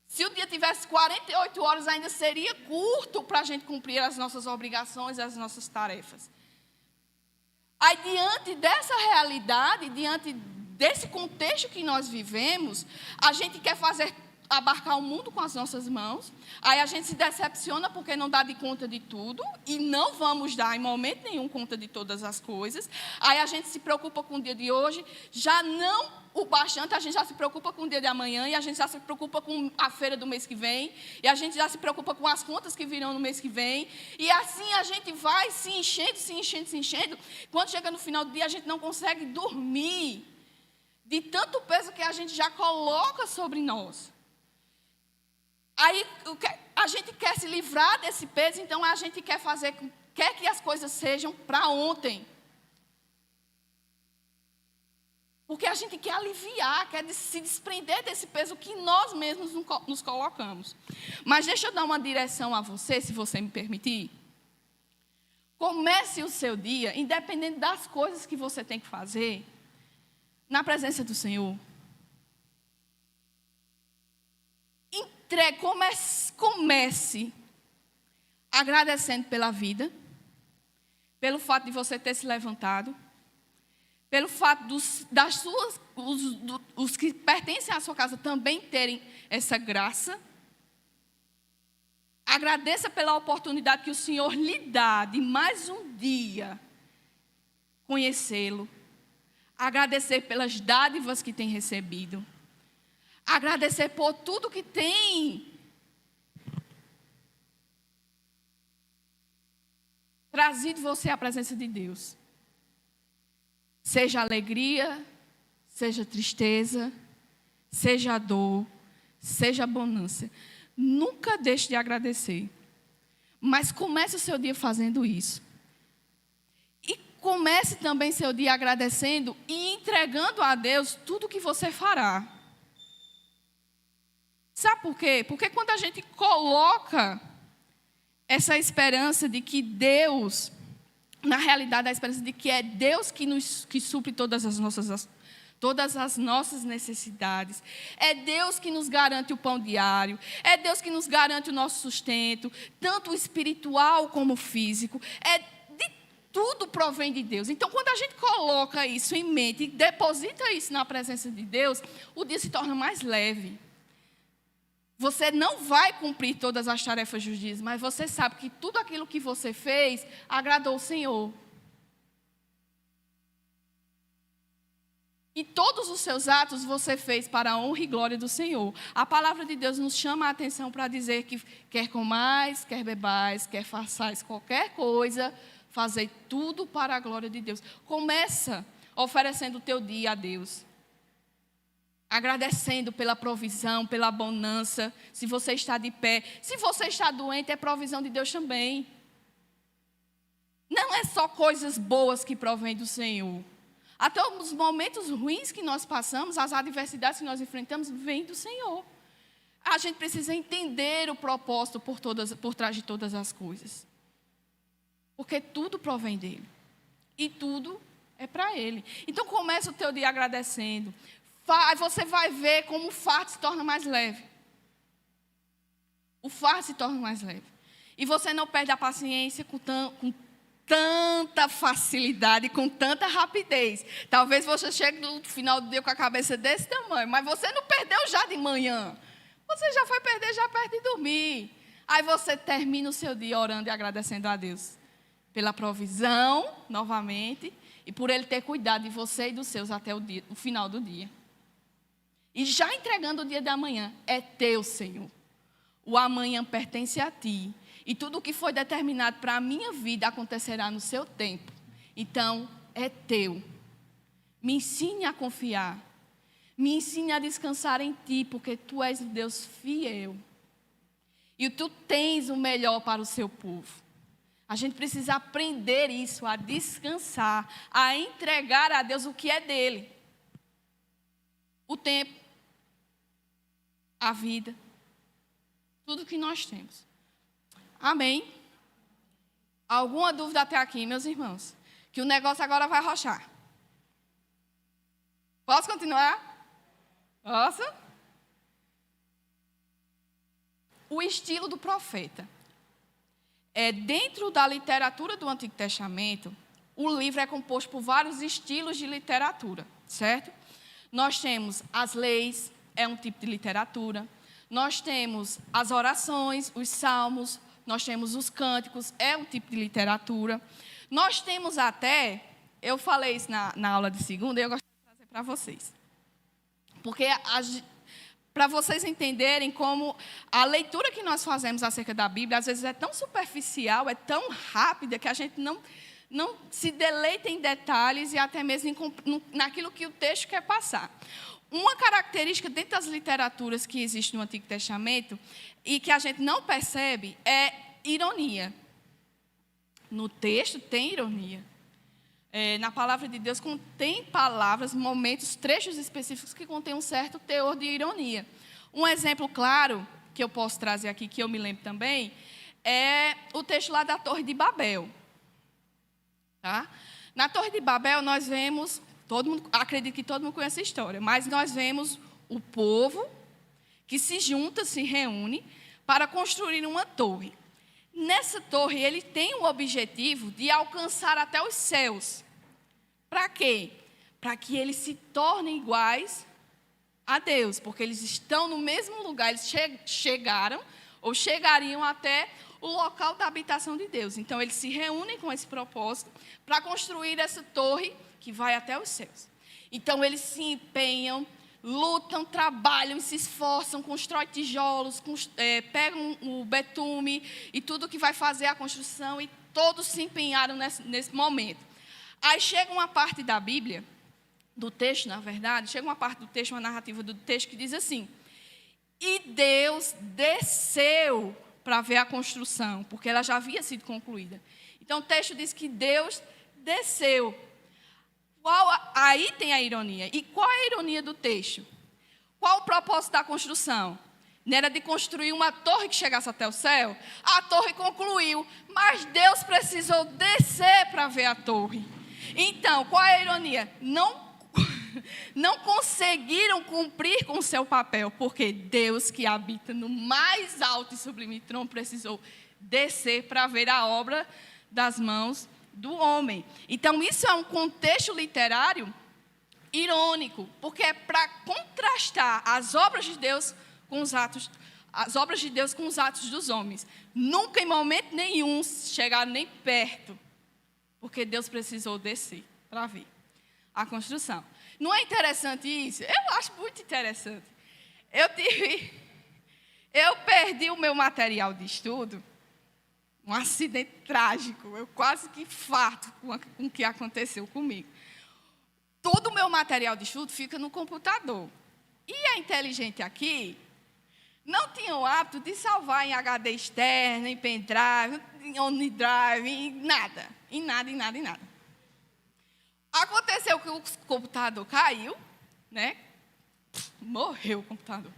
Se o dia tivesse 48 horas, ainda seria curto para a gente cumprir as nossas obrigações, as nossas tarefas. Aí, diante dessa realidade, diante desse contexto que nós vivemos, a gente quer abarcar o mundo com as nossas mãos. Aí a gente se decepciona porque não dá de conta de tudo. E não vamos dar em momento nenhum conta de todas as coisas. Aí a gente se preocupa com o dia de hoje. Já não o bastante, a gente já se preocupa com o dia de amanhã. E a gente já se preocupa com a feira do mês que vem. E a gente já se preocupa com as contas que virão no mês que vem. E assim a gente vai se enchendo, se enchendo, se enchendo. Quando chega no final do dia, a gente não consegue dormir. De tanto peso que a gente já coloca sobre nós. Aí a gente quer se livrar desse peso, então a gente quer que as coisas sejam para ontem. Porque a gente quer aliviar, quer se desprender desse peso que nós mesmos nos colocamos. Mas deixa eu dar uma direção a você, se você me permitir. Comece o seu dia, independente das coisas que você tem que fazer, na presença do Senhor. Comece agradecendo pela vida, pelo fato de você ter se levantado, pelo fato os que pertencem à sua casa também terem essa graça. Agradeça pela oportunidade que o Senhor lhe dá de mais um dia conhecê-lo. Agradecer pelas dádivas que tem recebido. Agradecer por tudo que tem trazido você à presença de Deus. Seja alegria, seja tristeza, seja dor, seja bonança. Nunca deixe de agradecer. Mas comece o seu dia fazendo isso. E comece também seu dia agradecendo e entregando a Deus tudo o que você fará. Sabe por quê? Porque quando a gente coloca essa esperança de que Deus, na realidade a esperança de que é Deus que supre todas as nossas necessidades, é Deus que nos garante o pão diário, é Deus que nos garante o nosso sustento, tanto o espiritual como o físico, tudo provém de Deus. Então, quando a gente coloca isso em mente e deposita isso na presença de Deus, o dia se torna mais leve. Você não vai cumprir todas as tarefas dos dias, mas você sabe que tudo aquilo que você fez agradou o Senhor. E todos os seus atos você fez para a honra e glória do Senhor. A palavra de Deus nos chama a atenção para dizer que quer comais, quer bebais, quer façais qualquer coisa, fazei tudo para a glória de Deus. Começa oferecendo o teu dia a Deus. Agradecendo pela provisão, pela bonança. Se você está de pé, se você está doente, é provisão de Deus também. Não é só coisas boas que provém do Senhor. Até os momentos ruins que nós passamos, as adversidades que nós enfrentamos, vêm do Senhor. A gente precisa entender o propósito por trás de todas as coisas. Porque tudo provém dele. E tudo é para ele. Então comece o teu dia agradecendo. Você vai ver como o fardo se torna mais leve. O fardo se torna mais leve. E você não perde a paciência com tanta facilidade, com tanta rapidez. Talvez você chegue no final do dia com a cabeça desse tamanho, mas você não perdeu já de manhã. Você já foi perder já perto de dormir. Aí você termina o seu dia orando e agradecendo a Deus pela provisão, novamente, e por Ele ter cuidado de você e dos seus até o final do dia. E já entregando o dia da manhã, é teu, Senhor. O amanhã pertence a ti. E tudo o que foi determinado para a minha vida acontecerá no seu tempo. Então, é teu. Me ensine a confiar. Me ensine a descansar em ti, porque tu és um Deus fiel. E tu tens o melhor para o seu povo. A gente precisa aprender isso, a descansar, a entregar a Deus o que é dele. O tempo, a vida, tudo que nós temos. Amém? Alguma dúvida até aqui, meus irmãos? Que o negócio agora vai rochar. Posso continuar? Posso? O estilo do profeta. Dentro da literatura do Antigo Testamento, o livro é composto por vários estilos de literatura, certo? Nós temos as leis, é um tipo de literatura. Nós temos as orações, os salmos. Nós temos os cânticos, é um tipo de literatura. Nós temos até, eu falei isso na aula de segunda, e eu gostaria de trazer para vocês. Porque para vocês entenderem como a leitura que nós fazemos acerca da Bíblia, às vezes é tão superficial, é tão rápida, que a gente não se deleita em detalhes e até mesmo naquilo que o texto quer passar. Uma característica dentro das literaturas que existe no Antigo Testamento e que a gente não percebe é ironia. No texto tem ironia. Na palavra de Deus contém palavras, momentos, trechos específicos que contêm um certo teor de ironia. Um exemplo claro que eu posso trazer aqui, que eu me lembro também, é o texto lá da Torre de Babel. Tá? Na Torre de Babel nós vemos... acredito que todo mundo conhece a história, mas nós vemos o povo que se junta, se reúne para construir uma torre. Nessa torre, ele tem o objetivo de alcançar até os céus. Para quê? Para que eles se tornem iguais a Deus, porque eles estão no mesmo lugar, eles chegaram ou chegariam até o local da habitação de Deus. Então, eles se reúnem com esse propósito para construir essa torre que vai até os céus. Então, eles se empenham, lutam, trabalham, se esforçam, constroem tijolos, pegam o betume e tudo que vai fazer a construção, e todos se empenharam nesse momento. Aí chega uma parte da Bíblia, do texto, na verdade, chega uma parte do texto, uma narrativa do texto que diz assim: e Deus desceu para ver a construção, porque ela já havia sido concluída. Então, o texto diz que Deus desceu. Aí tem a ironia. E qual é a ironia do texto? Qual o propósito da construção? Não era de construir uma torre que chegasse até o céu? A torre concluiu, mas Deus precisou descer para ver a torre. Então, qual é a ironia? Não conseguiram cumprir com o seu papel, porque Deus, que habita no mais alto e sublime trono, precisou descer para ver a obra das mãos do homem. Então, isso é um contexto literário irônico, porque é para contrastar as obras de Deus com os atos, as obras de Deus com os atos dos homens. Nunca, em momento nenhum, chegaram nem perto, porque Deus precisou descer para ver a construção. Não é interessante isso? Eu acho muito interessante. Eu perdi o meu material de estudo, um acidente trágico, eu quase que infarto com o que aconteceu comigo. Todo o meu material de estudo fica no computador. E a inteligente aqui não tinha o hábito de salvar em HD externo, em pendrive, em OneDrive, em nada. Aconteceu que o computador caiu, né? Morreu o computador.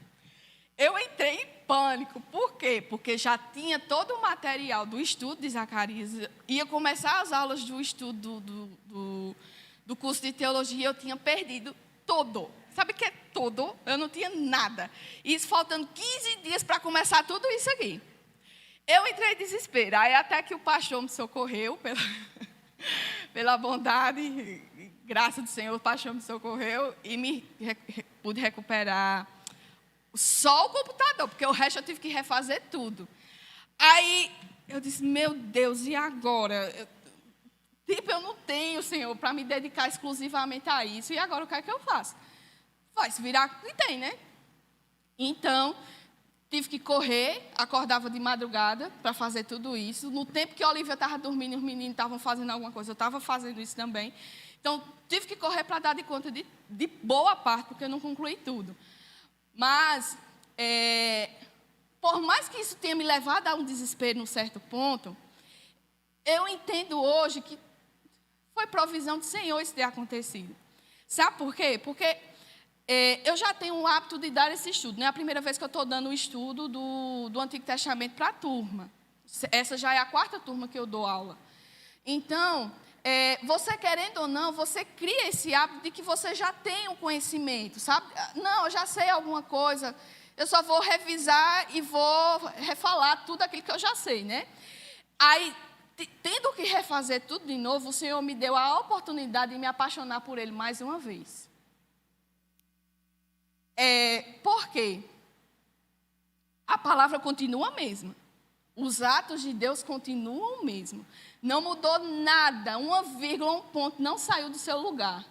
Eu entrei em pânico. Por quê? Porque já tinha todo o material do estudo de Zacarias. Ia começar as aulas do estudo do curso de teologia, eu tinha perdido todo. Sabe o que é todo? Eu não tinha nada. Isso faltando 15 dias para começar tudo isso aqui. eu entrei em desespero. Aí até que o pastor me socorreu, pela bondade e graça do Senhor, o pastor me socorreu e pude recuperar só o computador, porque o resto eu tive que refazer tudo. Aí eu disse, meu Deus, e agora? Eu não tenho, Senhor, para me dedicar exclusivamente a isso. E agora o que é que eu faço? Vai se virar que tem, né? Então, tive que correr, acordava de madrugada para fazer tudo isso. No tempo que a Olivia estava dormindo e os meninos estavam fazendo alguma coisa, eu estava fazendo isso também. Então, tive que correr para dar de conta de boa parte, porque eu não concluí tudo. Mas, por mais que isso tenha me levado a um desespero num certo ponto, eu entendo hoje que foi provisão do Senhor isso ter acontecido. Sabe por quê? Porque eu já tenho o hábito de dar esse estudo. Não é a primeira vez que eu estou dando o estudo do Antigo Testamento para a turma. Essa já é a 4ª turma que eu dou aula. Então, você querendo ou não, você cria esse hábito de que você já tem um conhecimento, sabe? Não, eu já sei alguma coisa, eu só vou revisar e vou refalar tudo aquilo que eu já sei, né? Aí, tendo que refazer tudo de novo, o Senhor me deu a oportunidade de me apaixonar por Ele mais uma vez. Por quê? A palavra continua a mesma. Os atos de Deus continuam o mesmo. Não mudou nada, uma vírgula, um ponto, não saiu do seu lugar.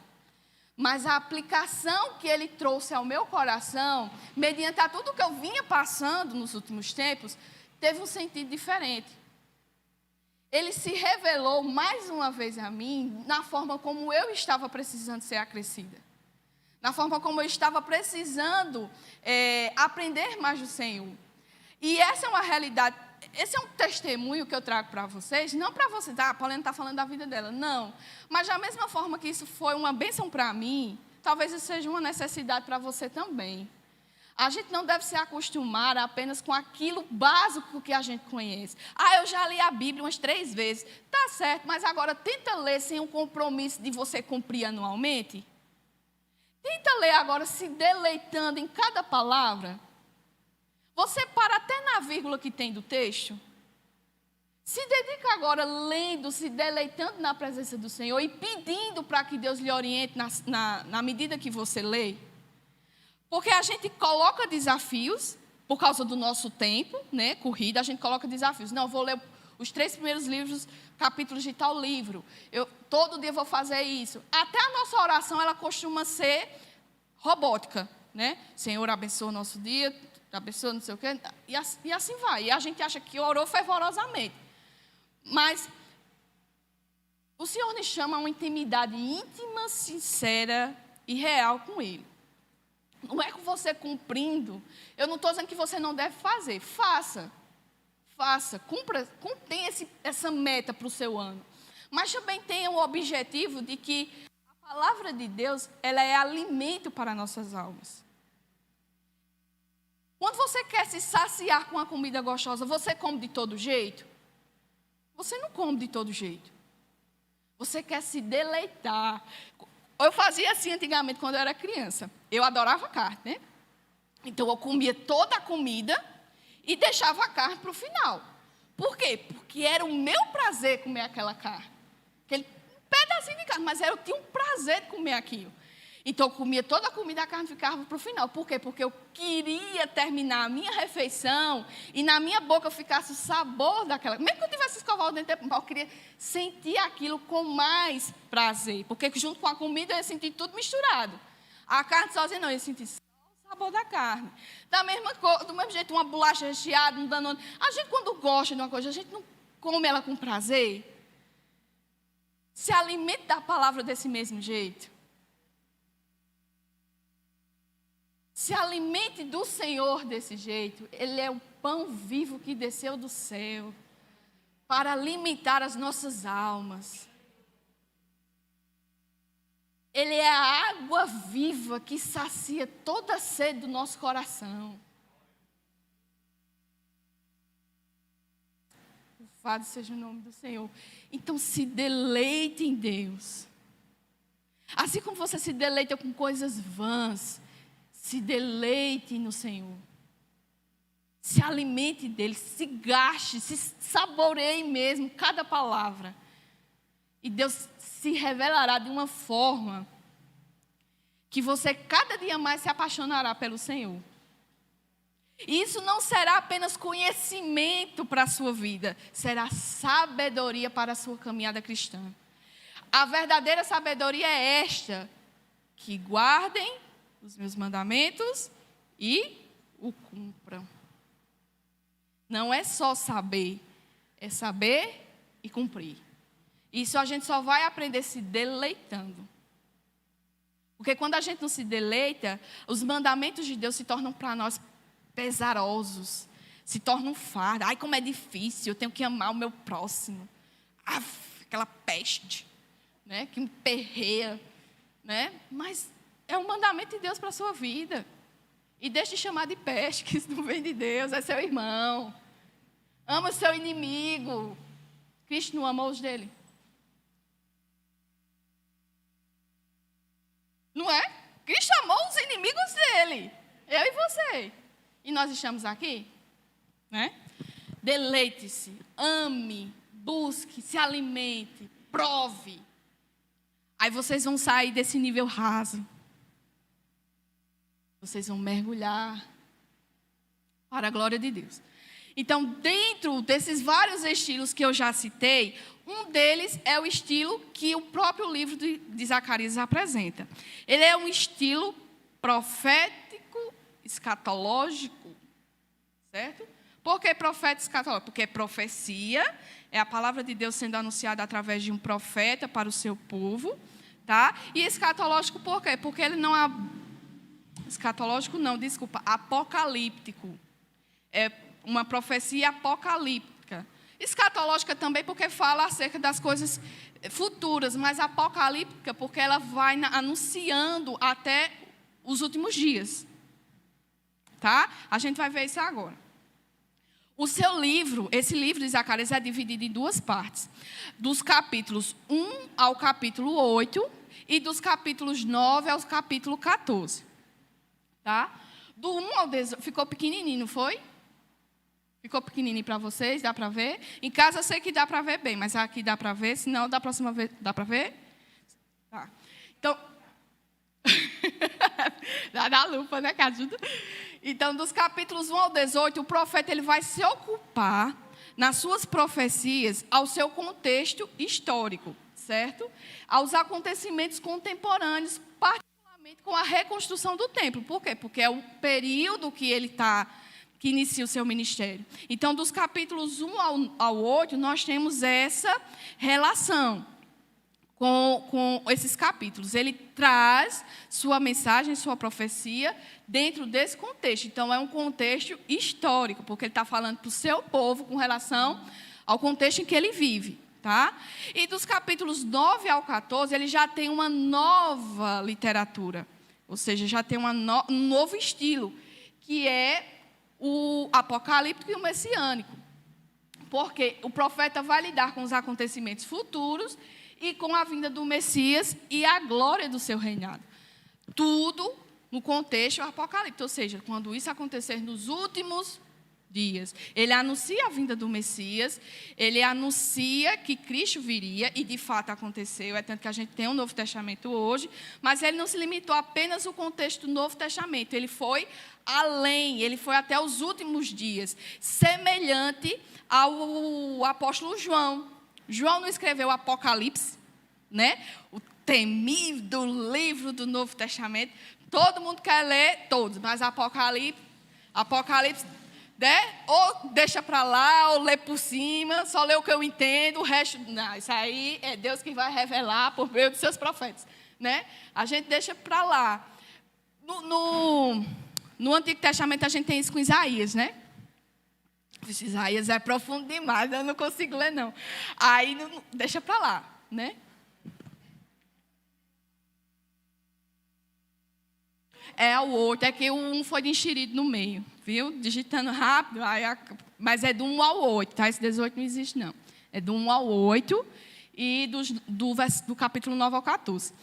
Mas a aplicação que Ele trouxe ao meu coração, mediante a tudo que eu vinha passando nos últimos tempos, teve um sentido diferente. Ele se revelou mais uma vez a mim na forma como eu estava precisando ser acrescida. Na forma como eu estava precisando aprender mais do Senhor. E essa é uma realidade, esse é um testemunho que eu trago para vocês, não para vocês, a Paulina está falando da vida dela, não. Mas da mesma forma que isso foi uma bênção para mim, talvez isso seja uma necessidade para você também. A gente não deve se acostumar apenas com aquilo básico que a gente conhece. Eu já li a Bíblia umas 3 vezes. Tá certo, mas agora tenta ler sem um compromisso de você cumprir anualmente. Tenta ler agora se deleitando em cada palavra. Você para até na vírgula que tem do texto. Se dedica agora lendo, se deleitando na presença do Senhor e pedindo para que Deus lhe oriente na medida que você lê. Porque a gente coloca desafios, por causa do nosso tempo, né, corrida, a gente coloca desafios. Não, eu vou ler os 3 primeiros livros, capítulos de tal livro. Todo dia vou fazer isso. Até a nossa oração, ela costuma ser robótica, né? Senhor, abençoa o nosso dia, abençoa não sei o quê, e assim vai. E a gente acha que orou fervorosamente. Mas o Senhor nos chama a uma intimidade íntima, sincera e real com Ele. Não é com você cumprindo. Eu não estou dizendo que você não deve fazer. Faça. Cumpra, tenha essa meta para o seu ano. Mas também tenha o objetivo de que a palavra de Deus, ela é alimento para nossas almas. Quando você quer se saciar com uma comida gostosa, você come de todo jeito? Você não come de todo jeito. Você quer se deleitar. Eu fazia assim antigamente, quando eu era criança. Eu adorava carne, né? Então, eu comia toda a comida e deixava a carne para o final. Por quê? Porque era o meu prazer comer aquela carne. Aquele pedacinho de carne, mas eu tinha um prazer de comer aquilo. Então, eu comia toda a comida e a carne ficava para o final. Por quê? Porque eu queria terminar a minha refeição e na minha boca ficasse o sabor daquela. Mesmo que eu tivesse escovado o dente, eu queria sentir aquilo com mais prazer. Porque junto com a comida eu ia sentir tudo misturado. A carne sozinha não, eu ia sentir só o sabor da carne. Do mesmo jeito, uma bolacha recheada, um danone. A gente, quando gosta de uma coisa, a gente não come ela com prazer. Se alimenta da palavra desse mesmo jeito. Se alimente do Senhor desse jeito. Ele é o pão vivo que desceu do céu para alimentar as nossas almas. Ele é a água viva que sacia toda a sede do nosso coração. Louvado seja o nome do Senhor. Então se deleite em Deus. Assim como você se deleita com coisas vãs, se deleite no Senhor. Se alimente dele, se gaste, se saboreie mesmo cada palavra. E Deus se revelará de uma forma que você cada dia mais se apaixonará pelo Senhor. E isso não será apenas conhecimento para a sua vida, será sabedoria para a sua caminhada cristã. A verdadeira sabedoria é esta, que guardem os meus mandamentos e o cumpram. Não é só saber, é saber e cumprir. Isso a gente só vai aprender se deleitando. Porque quando a gente não se deleita, os mandamentos de Deus se tornam para nós pesarosos, se tornam fardo. Ai, como é difícil, eu tenho que amar o meu próximo. Aquela peste, né, que me perreia, né? Mas é um mandamento de Deus para a sua vida. E deixe de chamar de peste, que isso não vem de Deus, é seu irmão. Ama o seu inimigo. Cristo não amou os dele? Não é? Cristo amou os inimigos dele. Eu e você. E nós estamos aqui, né? Deleite-se, ame, busque, se alimente, prove. Aí vocês vão sair desse nível raso. Vocês vão mergulhar para a glória de Deus. Então, dentro desses vários estilos que eu já citei, um deles é o estilo que o próprio livro de Zacarias apresenta. Ele é um estilo profético, escatológico, certo? Por que profético escatológico? Porque profecia é a palavra de Deus sendo anunciada através de um profeta para o seu povo, tá? E escatológico por quê? Porque ele não apocalíptico. É uma profecia apocalíptica. Escatológica também porque fala acerca das coisas futuras, mas apocalíptica porque ela vai anunciando até os últimos dias. Tá? A gente vai ver isso agora. O seu livro, esse livro de Zacarias é dividido em duas partes. Dos capítulos 1 ao capítulo 8 e dos capítulos 9 ao capítulo 14. Tá? Do 1 ao 18, ficou pequenininho, não foi? Ficou pequenininho para vocês, dá para ver? Em casa eu sei que dá para ver bem, mas aqui dá para ver, senão da próxima vez, dá para ver? Tá. Então, dá na lupa, né, que ajuda? Então, dos capítulos 1 ao 18, o profeta ele vai se ocupar nas suas profecias ao seu contexto histórico, certo? Aos acontecimentos contemporâneos, particularmente com a reconstrução do templo. Por quê? Porque é o período que que inicia o seu ministério. Então, dos capítulos 1 ao 8, nós temos essa relação com esses capítulos. Ele traz sua mensagem, sua profecia dentro desse contexto. Então, é um contexto histórico, porque ele está falando para o seu povo com relação ao contexto em que ele vive. Tá? E dos capítulos 9 ao 14, ele já tem uma nova literatura, ou seja, já tem um novo estilo, que é o apocalíptico e o messiânico. Porque o profeta vai lidar com os acontecimentos futuros e com a vinda do Messias e a glória do seu reinado. Tudo no contexto apocalíptico, ou seja, quando isso acontecer nos últimos dias. Ele anuncia a vinda do Messias, ele anuncia que Cristo viria, e de fato aconteceu, é tanto que a gente tem um Novo Testamento hoje, mas ele não se limitou apenas ao contexto do Novo Testamento, ele foi além, ele foi até os últimos dias, semelhante ao apóstolo João. João não escreveu o Apocalipse, né? O temido livro do Novo Testamento, todo mundo quer ler todos, mas Apocalipse, né? Ou deixa para lá, ou lê por cima, só lê o que eu entendo, o resto, não, isso aí é Deus que vai revelar por meio dos seus profetas, né? A gente deixa para lá. No Antigo Testamento a gente tem isso com Isaías, né? Isaías é profundo demais, eu não consigo ler não. Aí deixa para lá, né? É o 8, é que o 1 foi enxerido no meio, viu? Digitando rápido, mas é do 1 ao 8, tá? Esse 18 não existe, não. É do 1 ao 8, e do capítulo 9 ao 14.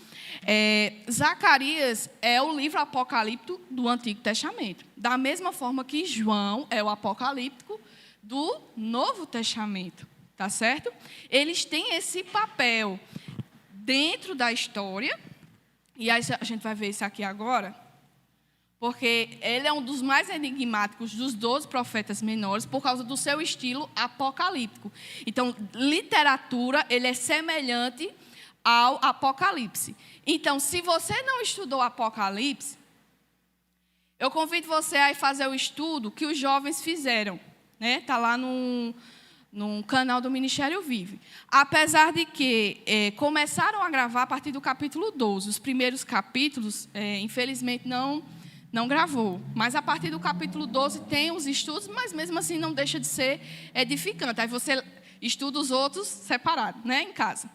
Zacarias é o livro apocalíptico do Antigo Testamento, da mesma forma que João é o apocalíptico do Novo Testamento, tá certo? Eles têm esse papel dentro da história, e aí a gente vai ver isso aqui agora, porque ele é um dos mais enigmáticos dos 12 profetas menores por causa do seu estilo apocalíptico. Então, literatura, ele é semelhante ao Apocalipse. Então, se você não estudou Apocalipse, eu convido você a fazer o estudo que os jovens fizeram, né? Está lá no canal do Ministério Vive. Apesar de que começaram a gravar a partir do capítulo 12. Os primeiros capítulos, infelizmente, não gravou. Mas a partir do capítulo 12 tem os estudos, mas mesmo assim não deixa de ser edificante. Aí você estuda os outros separados, né, em casa,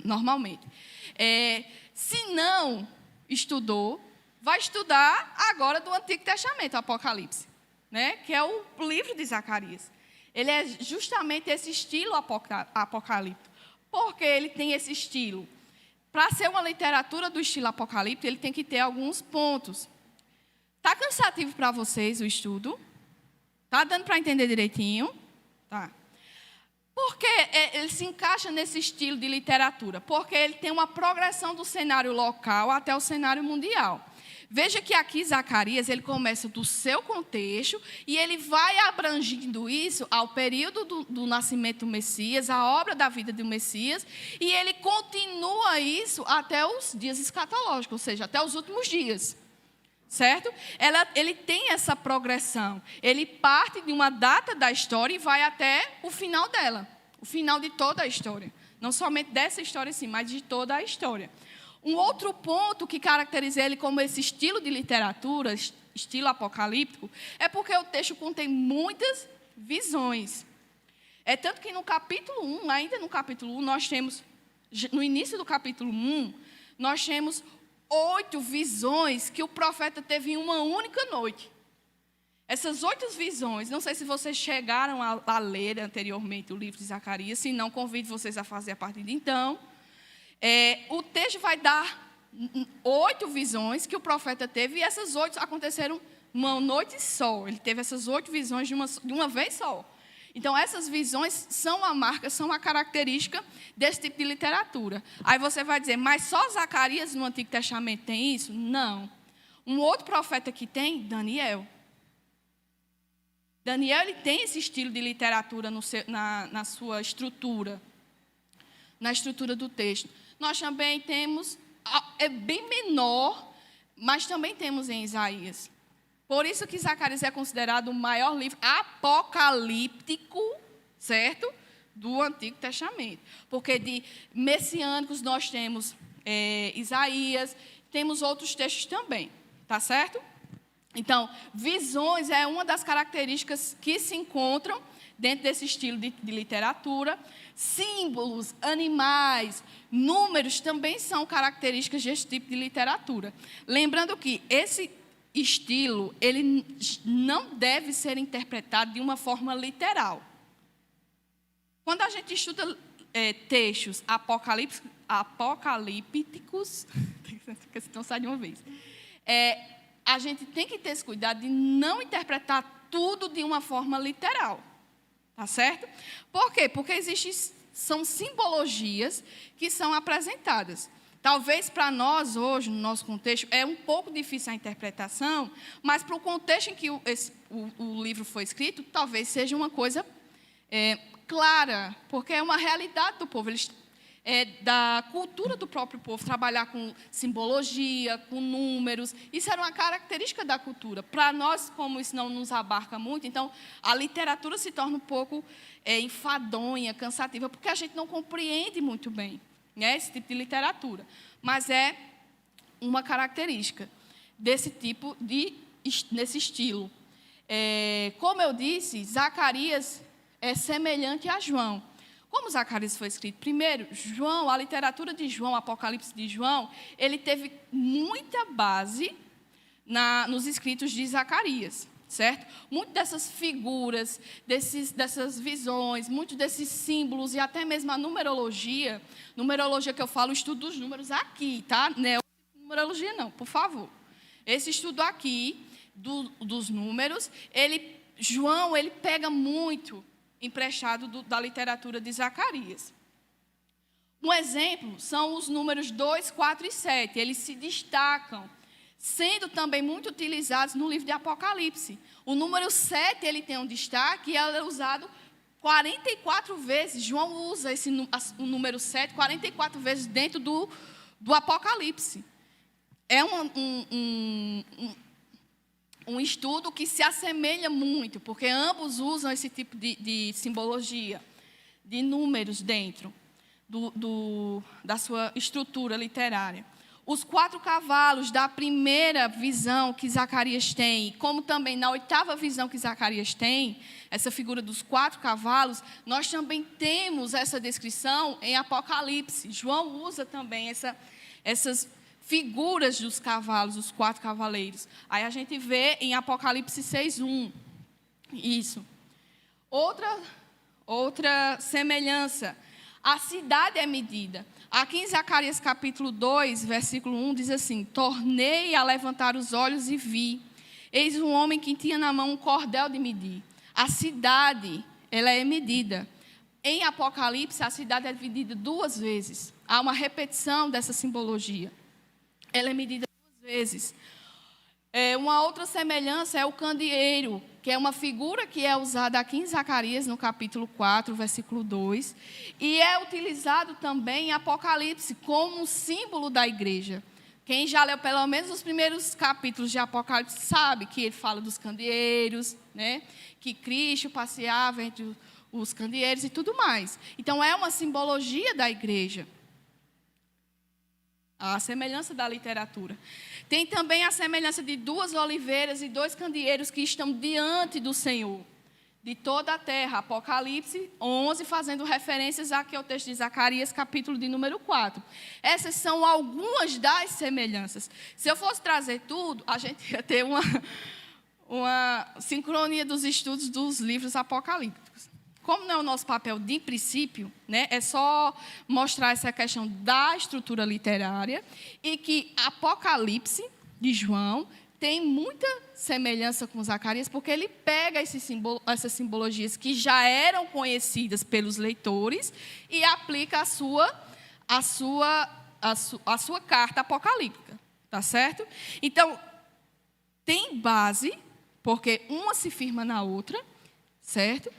normalmente. Se não estudou, vai estudar agora do Antigo Testamento, o Apocalipse, né, que é o livro de Zacarias. Ele é justamente esse estilo apocalíptico. Por que ele tem esse estilo? Para ser uma literatura do estilo apocalíptico, ele tem que ter alguns pontos. Está cansativo para vocês o estudo? Está dando para entender direitinho? Tá. Por que ele se encaixa nesse estilo de literatura? Porque ele tem uma progressão do cenário local até o cenário mundial. Veja que aqui Zacarias, ele começa do seu contexto e ele vai abrangindo isso ao período do nascimento do Messias, a obra da vida do Messias, e ele continua isso até os dias escatológicos, ou seja, até os últimos dias, certo? Ele tem essa progressão, ele parte de uma data da história e vai até o final dela, o final de toda a história. Não somente dessa história, sim, mas de toda a história. Um outro ponto que caracteriza ele como esse estilo de literatura, estilo apocalíptico, é porque o texto contém muitas visões. Tanto que no capítulo 1, ainda no capítulo 1, nós temos, no início do capítulo 1, nós temos 8 visões que o profeta teve em uma única noite. Essas 8 visões, não sei se vocês chegaram a ler anteriormente o livro de Zacarias, se não, convido vocês a fazer a partir de então. O texto vai dar 8 visões que o profeta teve, e essas 8 aconteceram uma noite só. Ele teve essas 8 visões de uma vez só. Então, essas visões são a marca, são a característica desse tipo de literatura. Aí você vai dizer, mas só Zacarias no Antigo Testamento tem isso? Não. Um outro profeta que tem, Daniel. Daniel, ele tem esse estilo de literatura na sua estrutura, na estrutura do texto. Nós também temos, é bem menor, mas também temos em Isaías. Por isso que Zacarias é considerado o maior livro apocalíptico, certo? Do Antigo Testamento. Porque de messiânicos nós temos Isaías, temos outros textos também, tá certo? Então, visões é uma das características que se encontram dentro desse estilo de literatura. Símbolos, animais, números também são características desse tipo de literatura. Lembrando que esse estilo, ele não deve ser interpretado de uma forma literal. Quando a gente estuda textos apocalípticos, não sai de uma vez, a gente tem que ter esse cuidado de não interpretar tudo de uma forma literal. Tá certo? Por quê? Porque são simbologias que são apresentadas. Talvez para nós hoje, no nosso contexto, é um pouco difícil a interpretação, mas para o contexto em que o livro foi escrito, talvez seja uma coisa clara, porque é uma realidade do povo. Da cultura do próprio povo, trabalhar com simbologia, com números. Isso era uma característica da cultura. Para nós, como isso não nos abarca muito, então a literatura se torna um pouco enfadonha, cansativa, porque a gente não compreende muito bem, né, esse tipo de literatura. Mas é uma característica desse tipo nesse estilo. Como eu disse, Zacarias é semelhante a João. Como Zacarias foi escrito? Primeiro, João, a literatura de João, o Apocalipse de João, ele teve muita base nos escritos de Zacarias, certo? Muitas dessas figuras, dessas visões, muitos desses símbolos e até mesmo a numerologia que eu falo, o estudo dos números aqui, tá? Não é numerologia não, por favor. Esse estudo aqui dos números, João pega muito emprestado da literatura de Zacarias. Um exemplo são os números 2, 4 e 7. Eles se destacam, sendo também muito utilizados no livro de Apocalipse. O número 7 ele tem um destaque e ele é usado 44 vezes. João usa o número 7 44 vezes dentro do Apocalipse. É um estudo que se assemelha muito, porque ambos usam esse tipo de simbologia, de números dentro da sua estrutura literária. Os 4 cavalos da primeira visão que Zacarias tem, como também na 8ª visão que Zacarias tem, essa figura dos 4 cavalos, nós também temos essa descrição em Apocalipse. João usa também essas figuras dos cavalos, os 4 cavaleiros. Aí a gente vê em Apocalipse 6:1. Isso. Outra semelhança. A cidade é medida. Aqui em Zacarias capítulo 2, versículo 1, diz assim: tornei a levantar os olhos e vi. Eis um homem que tinha na mão um cordel de medir. A cidade, ela é medida. Em Apocalipse, a cidade é dividida 2 vezes. Há uma repetição dessa simbologia. Ela é medida 2 vezes. Uma outra semelhança é o candeeiro, que é uma figura que é usada aqui em Zacarias, no capítulo 4, versículo 2, e é utilizado também em Apocalipse como um símbolo da igreja. Quem já leu pelo menos os primeiros capítulos de Apocalipse sabe que ele fala dos candeeiros, né? Que Cristo passeava entre os candeeiros e tudo mais. Então, é uma simbologia da igreja. A semelhança da literatura. Tem também a semelhança de 2 oliveiras e 2 candeeiros que estão diante do Senhor, de toda a terra. Apocalipse 11, fazendo referências aqui ao texto de Zacarias, capítulo de número 4. Essas são algumas das semelhanças. Se eu fosse trazer tudo, a gente ia ter uma sincronia dos estudos dos livros apocalípticos. Como não é o nosso papel de princípio, né, é só mostrar essa questão da estrutura literária e que Apocalipse de João tem muita semelhança com Zacarias, porque ele pega essas simbologias que já eram conhecidas pelos leitores e aplica a sua carta apocalíptica, tá certo? Então, tem base, porque uma se firma na outra, certo?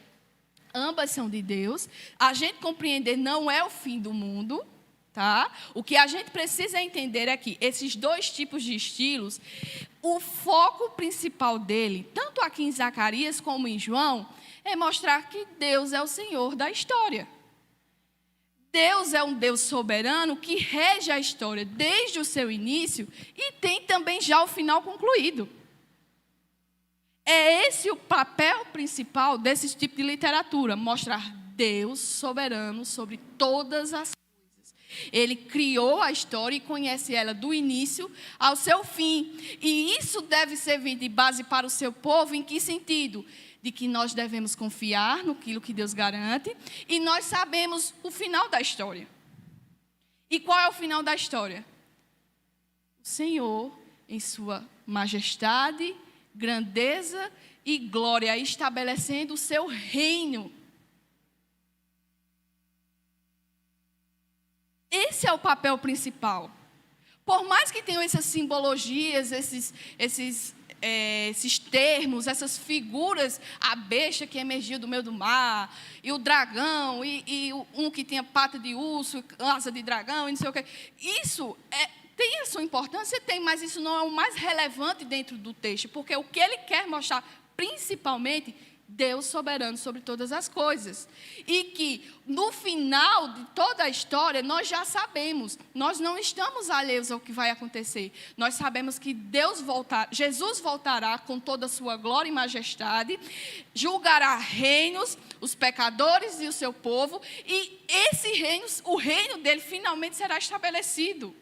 Ambas são de Deus. A gente compreender não é o fim do mundo, tá? O que a gente precisa entender é que esses 2 tipos de estilos, o foco principal dele, tanto aqui em Zacarias como em João, é mostrar que Deus é o Senhor da história. Deus é um Deus soberano que rege a história desde o seu início e tem também já o final concluído. É esse o papel principal desse tipo de literatura, mostrar Deus soberano sobre todas as coisas. Ele criou a história e conhece ela do início ao seu fim. E isso deve servir de base para o seu povo, em que sentido? De que nós devemos confiar naquilo que Deus garante e nós sabemos o final da história. E qual é o final da história? O Senhor, em sua majestade, grandeza e glória, estabelecendo o seu reino. Esse é o papel principal. Por mais que tenham essas simbologias, esses termos, essas figuras, a besta que emergiu do meio do mar, e o dragão, e um que tinha pata de urso, asa de dragão, e não sei o quê. Isso tem a sua importância? Tem, mas isso não é o mais relevante dentro do texto, porque o que ele quer mostrar, principalmente, Deus soberano sobre todas as coisas. E que, no final de toda a história, nós já sabemos, nós não estamos alheios ao que vai acontecer. Nós sabemos que Jesus voltará com toda a sua glória e majestade, julgará reinos, os pecadores e o seu povo, e esse reino, o reino dele, finalmente será estabelecido.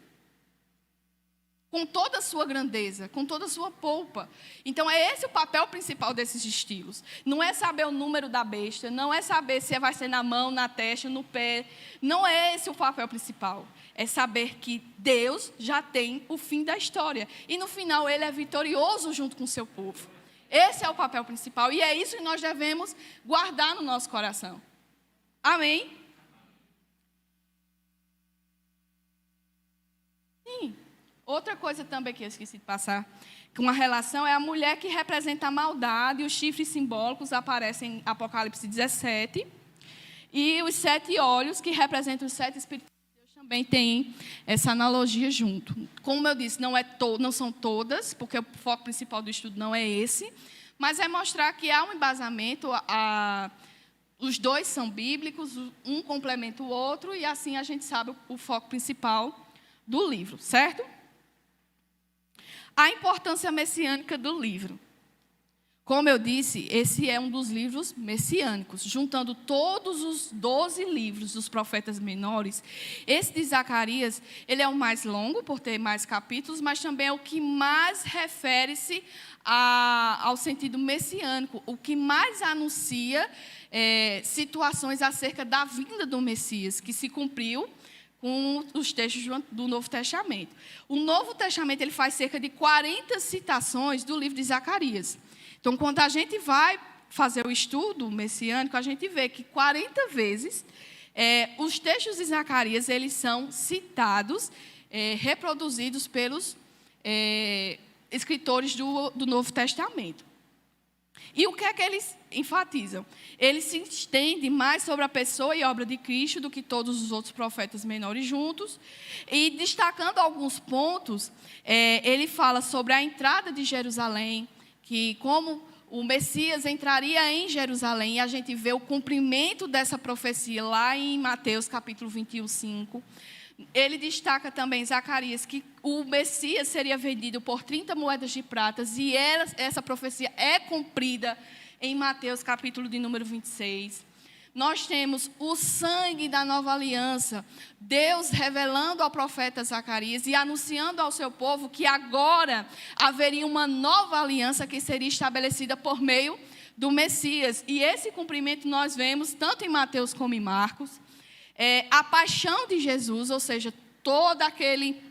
com toda a sua grandeza, com toda a sua polpa. Então, é esse o papel principal desses estilos. Não é saber o número da besta, não é saber se vai ser na mão, na testa, no pé. Não é esse o papel principal. É saber que Deus já tem o fim da história. E, no final, Ele é vitorioso junto com o seu povo. Esse é o papel principal. E é isso que nós devemos guardar no nosso coração. Amém? Sim. Outra coisa também que eu esqueci de passar, com uma relação, é a mulher que representa a maldade, os chifres simbólicos aparecem em Apocalipse 17, e os 7 olhos, que representam os 7 espíritos de Deus, também tem essa analogia junto. Como eu disse, não são todas, porque o foco principal do estudo não é esse, mas é mostrar que há um embasamento, os dois são bíblicos, um complementa o outro, e assim a gente sabe o foco principal do livro, certo? A importância messiânica do livro. Como eu disse, esse é um dos livros messiânicos. Juntando todos os 12 livros dos profetas menores, esse de Zacarias, ele é o mais longo, por ter mais capítulos, mas também é o que mais refere-se ao sentido messiânico, o que mais anuncia situações acerca da vinda do Messias, que se cumpriu com os textos do Novo Testamento. O Novo Testamento ele faz cerca de 40 citações do livro de Zacarias. Então, quando a gente vai fazer o estudo messiânico, a gente vê que 40 vezes os textos de Zacarias eles são citados, reproduzidos pelos escritores do Novo Testamento. E o que é que eles enfatizam? Eles se estendem mais sobre a pessoa e obra de Cristo do que todos os outros profetas menores juntos. E destacando alguns pontos, ele fala sobre a entrada de Jerusalém, que como o Messias entraria em Jerusalém, e a gente vê o cumprimento dessa profecia lá em Mateus capítulo 21, 5. Ele destaca também, Zacarias, que o Messias seria vendido por 30 moedas de prata, e essa profecia é cumprida em Mateus, capítulo de número 26. Nós temos o sangue da nova aliança, Deus revelando ao profeta Zacarias e anunciando ao seu povo que agora haveria uma nova aliança que seria estabelecida por meio do Messias. E esse cumprimento nós vemos tanto em Mateus como em Marcos. A paixão de Jesus, ou seja, todo aquele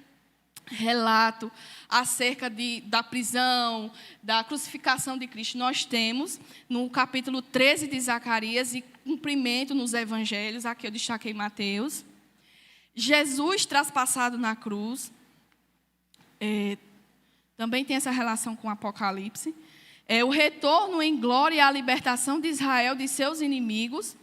relato acerca da prisão, da crucificação de Cristo, nós temos no capítulo 13 de Zacarias e cumprimento nos evangelhos, aqui eu destaquei Mateus. Jesus traspassado na cruz, também tem essa relação com o Apocalipse. O retorno em glória e a libertação de Israel de seus inimigos.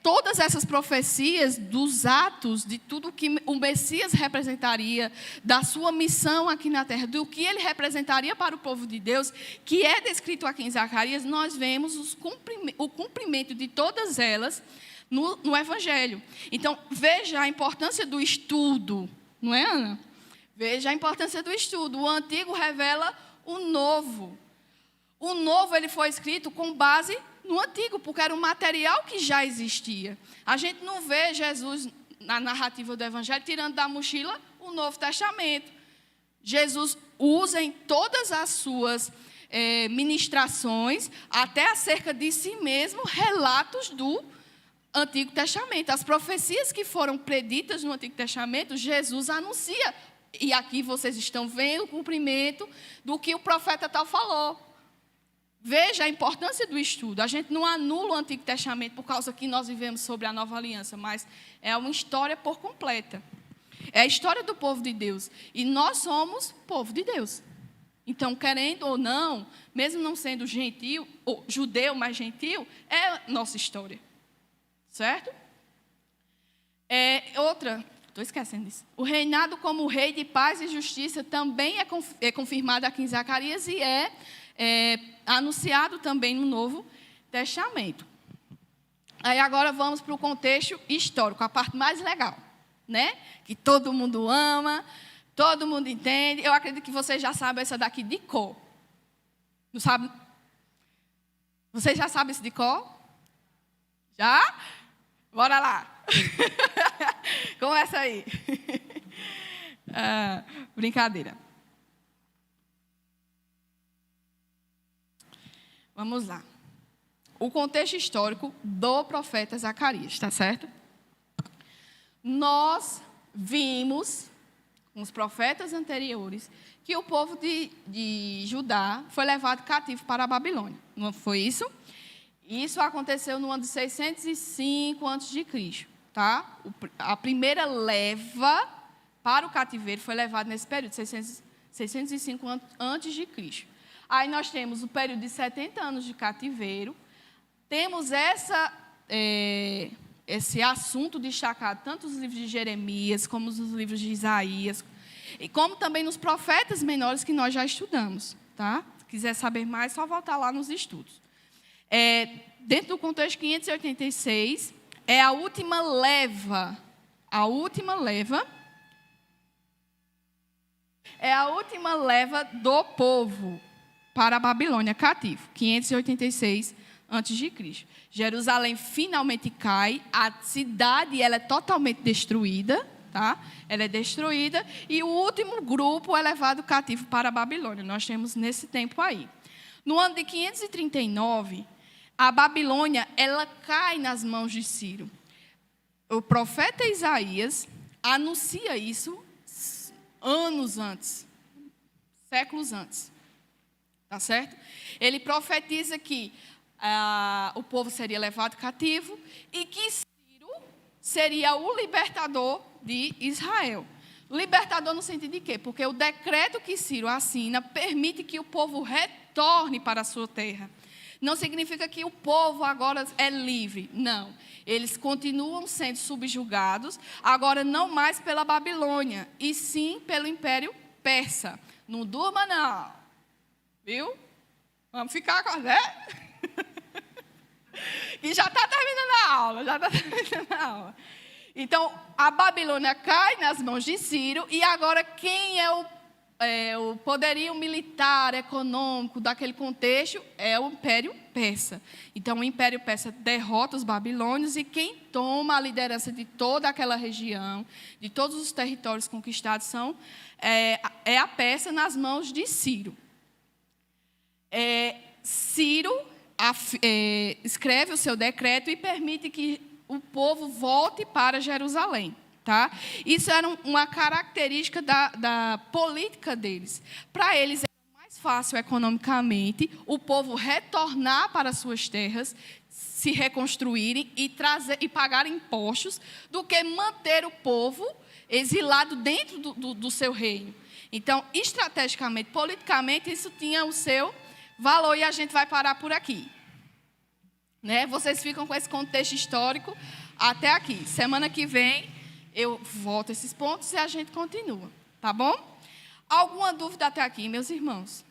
Todas essas profecias dos atos, de tudo que o Messias representaria, da sua missão aqui na terra, do que ele representaria para o povo de Deus, que é descrito aqui em Zacarias, nós vemos o cumprimento de todas elas no Evangelho. Então, veja a importância do estudo, não é, Ana? Veja a importância do estudo. O antigo revela o novo. O novo ele foi escrito com base no antigo, porque era um material que já existia. A gente não vê Jesus, na narrativa do Evangelho, tirando da mochila o Novo Testamento. Jesus usa em todas as suas ministrações, até acerca de si mesmo, relatos do Antigo Testamento. As profecias que foram preditas no Antigo Testamento, Jesus anuncia. E aqui vocês estão vendo o cumprimento do que o profeta tal falou. Veja a importância do estudo. A gente não anula o Antigo Testamento por causa que nós vivemos sobre a Nova Aliança, mas é uma história por completa. É a história do povo de Deus. E nós somos povo de Deus. Então, querendo ou não, mesmo não sendo gentil, ou judeu, mas gentil, é nossa história. Certo? Estou esquecendo disso. O reinado como rei de paz e justiça também é confirmado aqui em Zacarias e é anunciado também no Novo Testamento. Aí agora vamos para o contexto histórico, a parte mais legal, né? Que todo mundo ama, todo mundo entende. Eu acredito que vocês já sabem essa daqui de cor. Não sabe? Vocês já sabem isso de cor? Já? Bora lá. Começa aí. Brincadeira. Vamos lá. O contexto histórico do profeta Zacarias, está certo? Nós vimos, com os profetas anteriores, que o povo de Judá foi levado cativo para a Babilônia. Não foi isso? Isso aconteceu no ano de 605 a.C., tá? A primeira leva para o cativeiro foi levada nesse período, 605 a.C. Aí nós temos o período de 70 anos de cativeiro. Temos esse assunto destacado tanto nos livros de Jeremias, como nos livros de Isaías, e como também nos profetas menores que nós já estudamos. Tá? Se quiser saber mais, é só voltar lá nos estudos. Dentro do contexto 586, é a última leva. A última leva é a última leva do povo para a Babilônia cativo, 586 a.C. Jerusalém finalmente cai, a cidade ela é totalmente destruída, tá? Ela é destruída e o último grupo é levado cativo para a Babilônia. Nós temos nesse tempo aí. No ano de 539, a Babilônia ela cai nas mãos de Ciro. O profeta Isaías anuncia isso anos antes, séculos antes. Tá certo? Ele profetiza que o povo seria levado cativo e que Ciro seria o libertador de Israel. Libertador no sentido de quê? Porque o decreto que Ciro assina permite que o povo retorne para a sua terra. Não significa que o povo agora é livre. Não. Eles continuam sendo subjugados, agora não mais pela Babilônia, e sim pelo Império Persa. Não durma, não. Viu? Vamos ficar com... né? E já está terminando a aula, Então, a Babilônia cai nas mãos de Ciro, e agora quem é o poderio militar, econômico daquele contexto é o Império Persa. Então, o Império Persa derrota os babilônios, e quem toma a liderança de toda aquela região, de todos os territórios conquistados, é a Pérsia nas mãos de Ciro. Ciro escreve o seu decreto e permite que o povo volte para Jerusalém. Tá? Isso era uma característica da política deles. Para eles era mais fácil economicamente o povo retornar para suas terras, se reconstruírem e pagar impostos, do que manter o povo exilado dentro do seu reino. Então, estrategicamente, politicamente, isso tinha o seu valor, e a gente vai parar por aqui. Né? Vocês ficam com esse contexto histórico até aqui. Semana que vem, eu volto a esses pontos e a gente continua. Tá bom? Alguma dúvida até aqui, meus irmãos?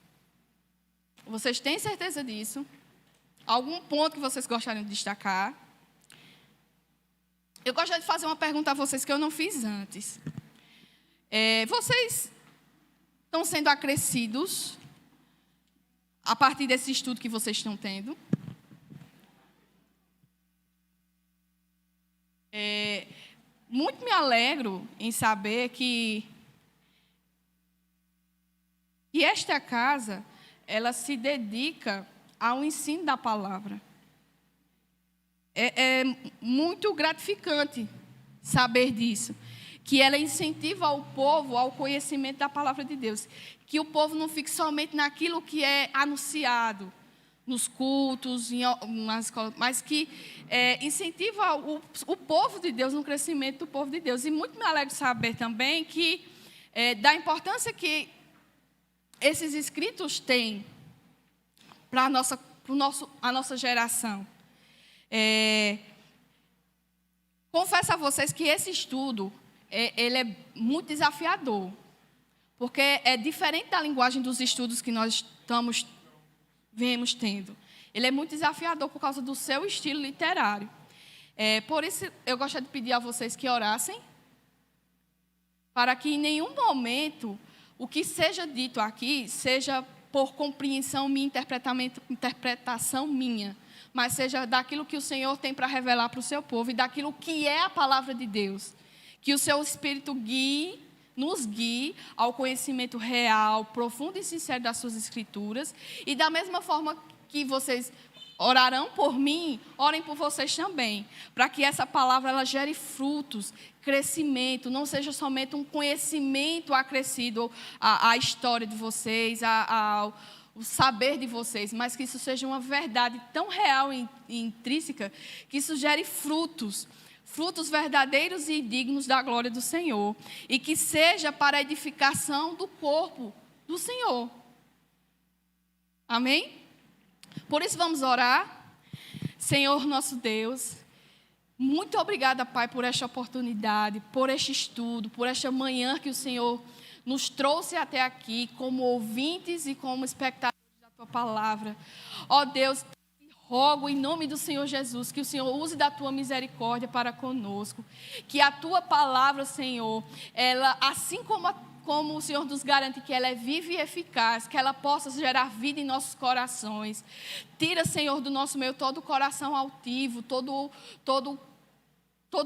Vocês têm certeza disso? Algum ponto que vocês gostariam de destacar? Eu gostaria de fazer uma pergunta a vocês que eu não fiz antes. Vocês estão sendo acrescidos a partir desse estudo que vocês estão tendo? Muito me alegro em saber que esta casa, ela se dedica ao ensino da palavra. É muito gratificante saber disso, que ela incentiva o povo ao conhecimento da palavra de Deus, que o povo não fique somente naquilo que é anunciado nos cultos, nas escolas, mas que incentiva o povo de Deus no crescimento do povo de Deus. E muito me alegro saber também que da importância que esses escritos têm para a nossa geração. Confesso a vocês que esse estudo ele é muito desafiador, porque é diferente da linguagem dos estudos que nós vemos tendo. Ele é muito desafiador por causa do seu estilo literário. Por isso, eu gostaria de pedir a vocês que orassem, para que em nenhum momento o que seja dito aqui seja por compreensão minha, interpretação minha, mas seja daquilo que o Senhor tem para revelar para o seu povo e daquilo que é a palavra de Deus. Que o seu Espírito guie nos guie ao conhecimento real, profundo e sincero das suas escrituras. E da mesma forma que vocês orarão por mim, orem por vocês também, para que essa palavra ela gere frutos, crescimento, não seja somente um conhecimento acrescido à história de vocês, ao saber de vocês, mas que isso seja uma verdade tão real e intrínseca, que isso gere frutos verdadeiros e dignos da glória do Senhor, e que seja para a edificação do corpo do Senhor. Amém? Por isso vamos orar. Senhor nosso Deus, muito obrigada, Pai, por esta oportunidade, por este estudo, por esta manhã que o Senhor nos trouxe até aqui como ouvintes e como espectadores da Tua palavra. Ó Deus, rogo em nome do Senhor Jesus que o Senhor use da Tua misericórdia para conosco, que a Tua palavra, Senhor, ela, assim como o Senhor nos garante que ela é viva e eficaz, que ela possa gerar vida em nossos corações. Tira, Senhor, do nosso meio todo coração altivo, todo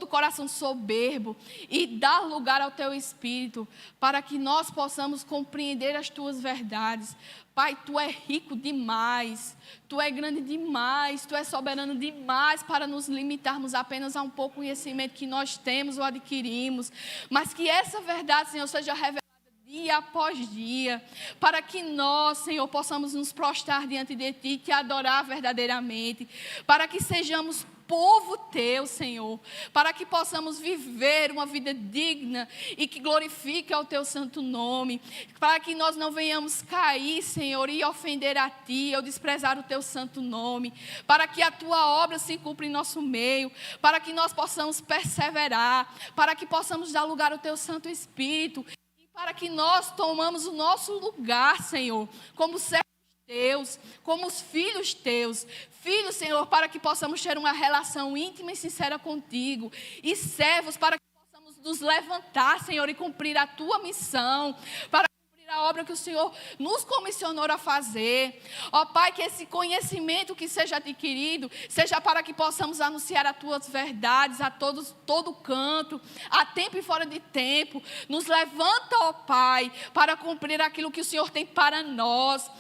coração soberbo, e dá lugar ao Teu Espírito, para que nós possamos compreender as Tuas verdades. Pai, Tu é rico demais, Tu é grande demais, Tu é soberano demais para nos limitarmos apenas a um pouco conhecimento que nós temos ou adquirimos, mas que essa verdade, Senhor, seja revelada dia após dia, para que nós, Senhor, possamos nos prostrar diante de Ti e Te adorar verdadeiramente, para que sejamos povo Teu, Senhor, para que possamos viver uma vida digna e que glorifique ao Teu santo nome, para que nós não venhamos cair, Senhor, e ofender a Ti ou desprezar o Teu santo nome, para que a Tua obra se cumpra em nosso meio, para que nós possamos perseverar, para que possamos dar lugar ao Teu Santo Espírito, para que nós tomamos o nosso lugar, Senhor, como servos Teus, como os filhos Teus, filhos, Senhor, para que possamos ter uma relação íntima e sincera contigo, e servos para que possamos nos levantar, Senhor, e cumprir a Tua missão, para a obra que o Senhor nos comissionou a fazer. Ó Pai, que esse conhecimento que seja adquirido, seja para que possamos anunciar as Tuas verdades a todo canto, a tempo e fora de tempo. Nos levanta, ó Pai, para cumprir aquilo que o Senhor tem para nós.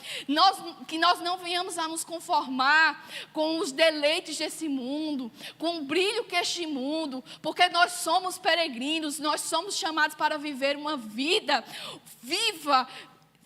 Que nós não venhamos a nos conformar com os deleites desse mundo, com o brilho que este mundo, porque nós somos peregrinos, nós somos chamados para viver uma vida viva,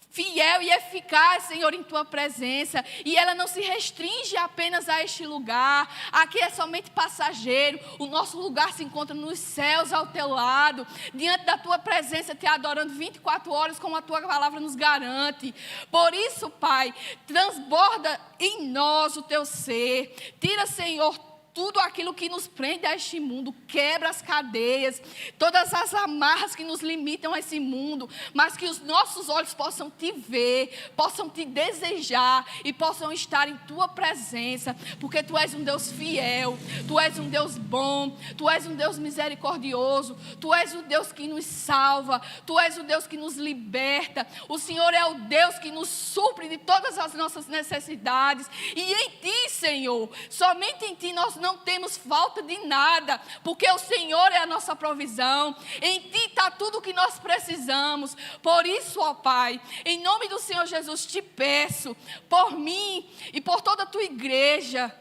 fiel e eficaz, Senhor, em Tua presença. E ela não se restringe apenas a este lugar. Aqui é somente passageiro. O nosso lugar se encontra nos céus ao Teu lado, diante da Tua presença, Te adorando 24 horas, como a Tua palavra nos garante. Por isso, Pai, transborda em nós o Teu ser. Tira, Senhor, tudo aquilo que nos prende a este mundo, quebra as cadeias, todas as amarras que nos limitam a esse mundo, mas que os nossos olhos possam Te ver, possam Te desejar e possam estar em Tua presença, porque Tu és um Deus fiel, Tu és um Deus bom, Tu és um Deus misericordioso, Tu és o Deus que nos salva, Tu és o Deus que nos liberta, o Senhor é o Deus que nos supre de todas as nossas necessidades, e em Ti, Senhor, somente em Ti nós não temos falta de nada, porque o Senhor é a nossa provisão, em Ti está tudo o que nós precisamos. Por isso, ó Pai, em nome do Senhor Jesus, Te peço, por mim e por toda a Tua igreja,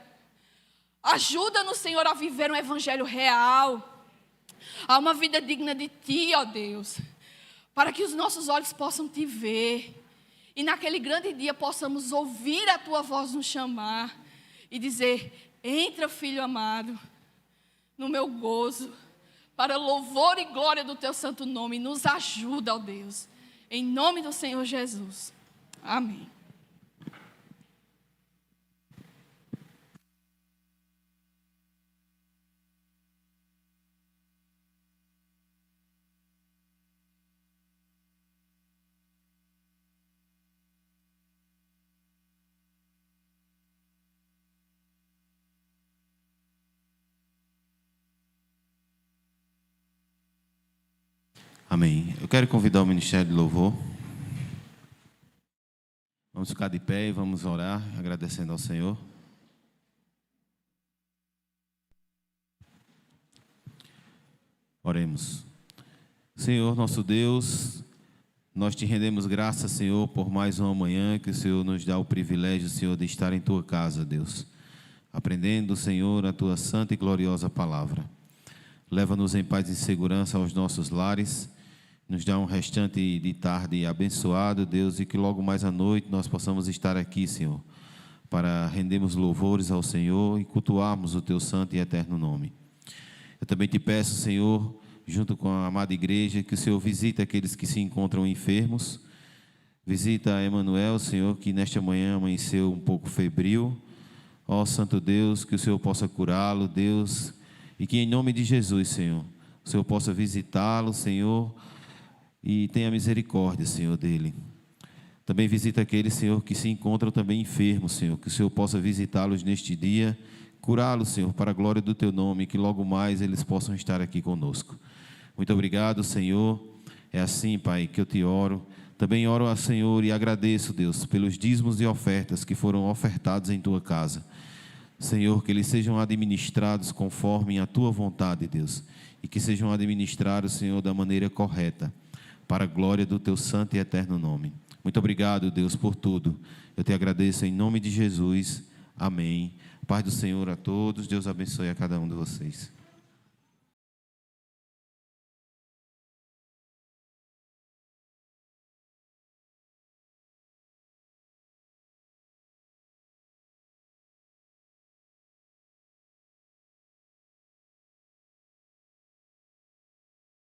ajuda-nos, Senhor, a viver um evangelho real, a uma vida digna de Ti, ó Deus, para que os nossos olhos possam Te ver, e naquele grande dia possamos ouvir a Tua voz nos chamar, e dizer: entra, filho amado, no meu gozo, para louvor e glória do Teu santo nome. Nos ajuda, ó Deus, em nome do Senhor Jesus. Amém. Amém. Eu quero convidar o Ministério de Louvor. Vamos ficar de pé e vamos orar, agradecendo ao Senhor. Oremos. Senhor nosso Deus, nós te rendemos graças, Senhor, por mais uma manhã que o Senhor nos dá o privilégio, Senhor, de estar em tua casa, Deus, aprendendo, Senhor, a tua santa e gloriosa palavra. Leva-nos em paz e segurança aos nossos lares, nos dá um restante de tarde abençoado, Deus, e que logo mais à noite nós possamos estar aqui, Senhor, para rendermos louvores ao Senhor e cultuarmos o teu santo e eterno nome. Eu também te peço, Senhor, junto com a amada igreja, que o Senhor visite aqueles que se encontram enfermos. Visita Emanuel, Senhor, que nesta manhã amanheceu um pouco febril. Ó Santo Deus, que o Senhor possa curá-lo, Deus, e que em nome de Jesus, Senhor, o Senhor possa visitá-lo, Senhor, e tenha misericórdia, Senhor, dele. Também visita aqueles, Senhor, que se encontram também enfermos, Senhor, que o Senhor possa visitá-los neste dia, curá-los, Senhor, para a glória do teu nome, que logo mais eles possam estar aqui conosco. Muito obrigado, Senhor. É assim, Pai, que eu te oro. Também oro ao Senhor e agradeço, Deus, pelos dízimos e ofertas que foram ofertados em tua casa. Senhor, que eles sejam administrados conforme a tua vontade, Deus, e que sejam administrados, Senhor, da maneira correta, para a glória do teu santo e eterno nome. Muito obrigado, Deus, por tudo. Eu te agradeço em nome de Jesus. Amém. Paz do Senhor a todos. Deus abençoe a cada um de vocês.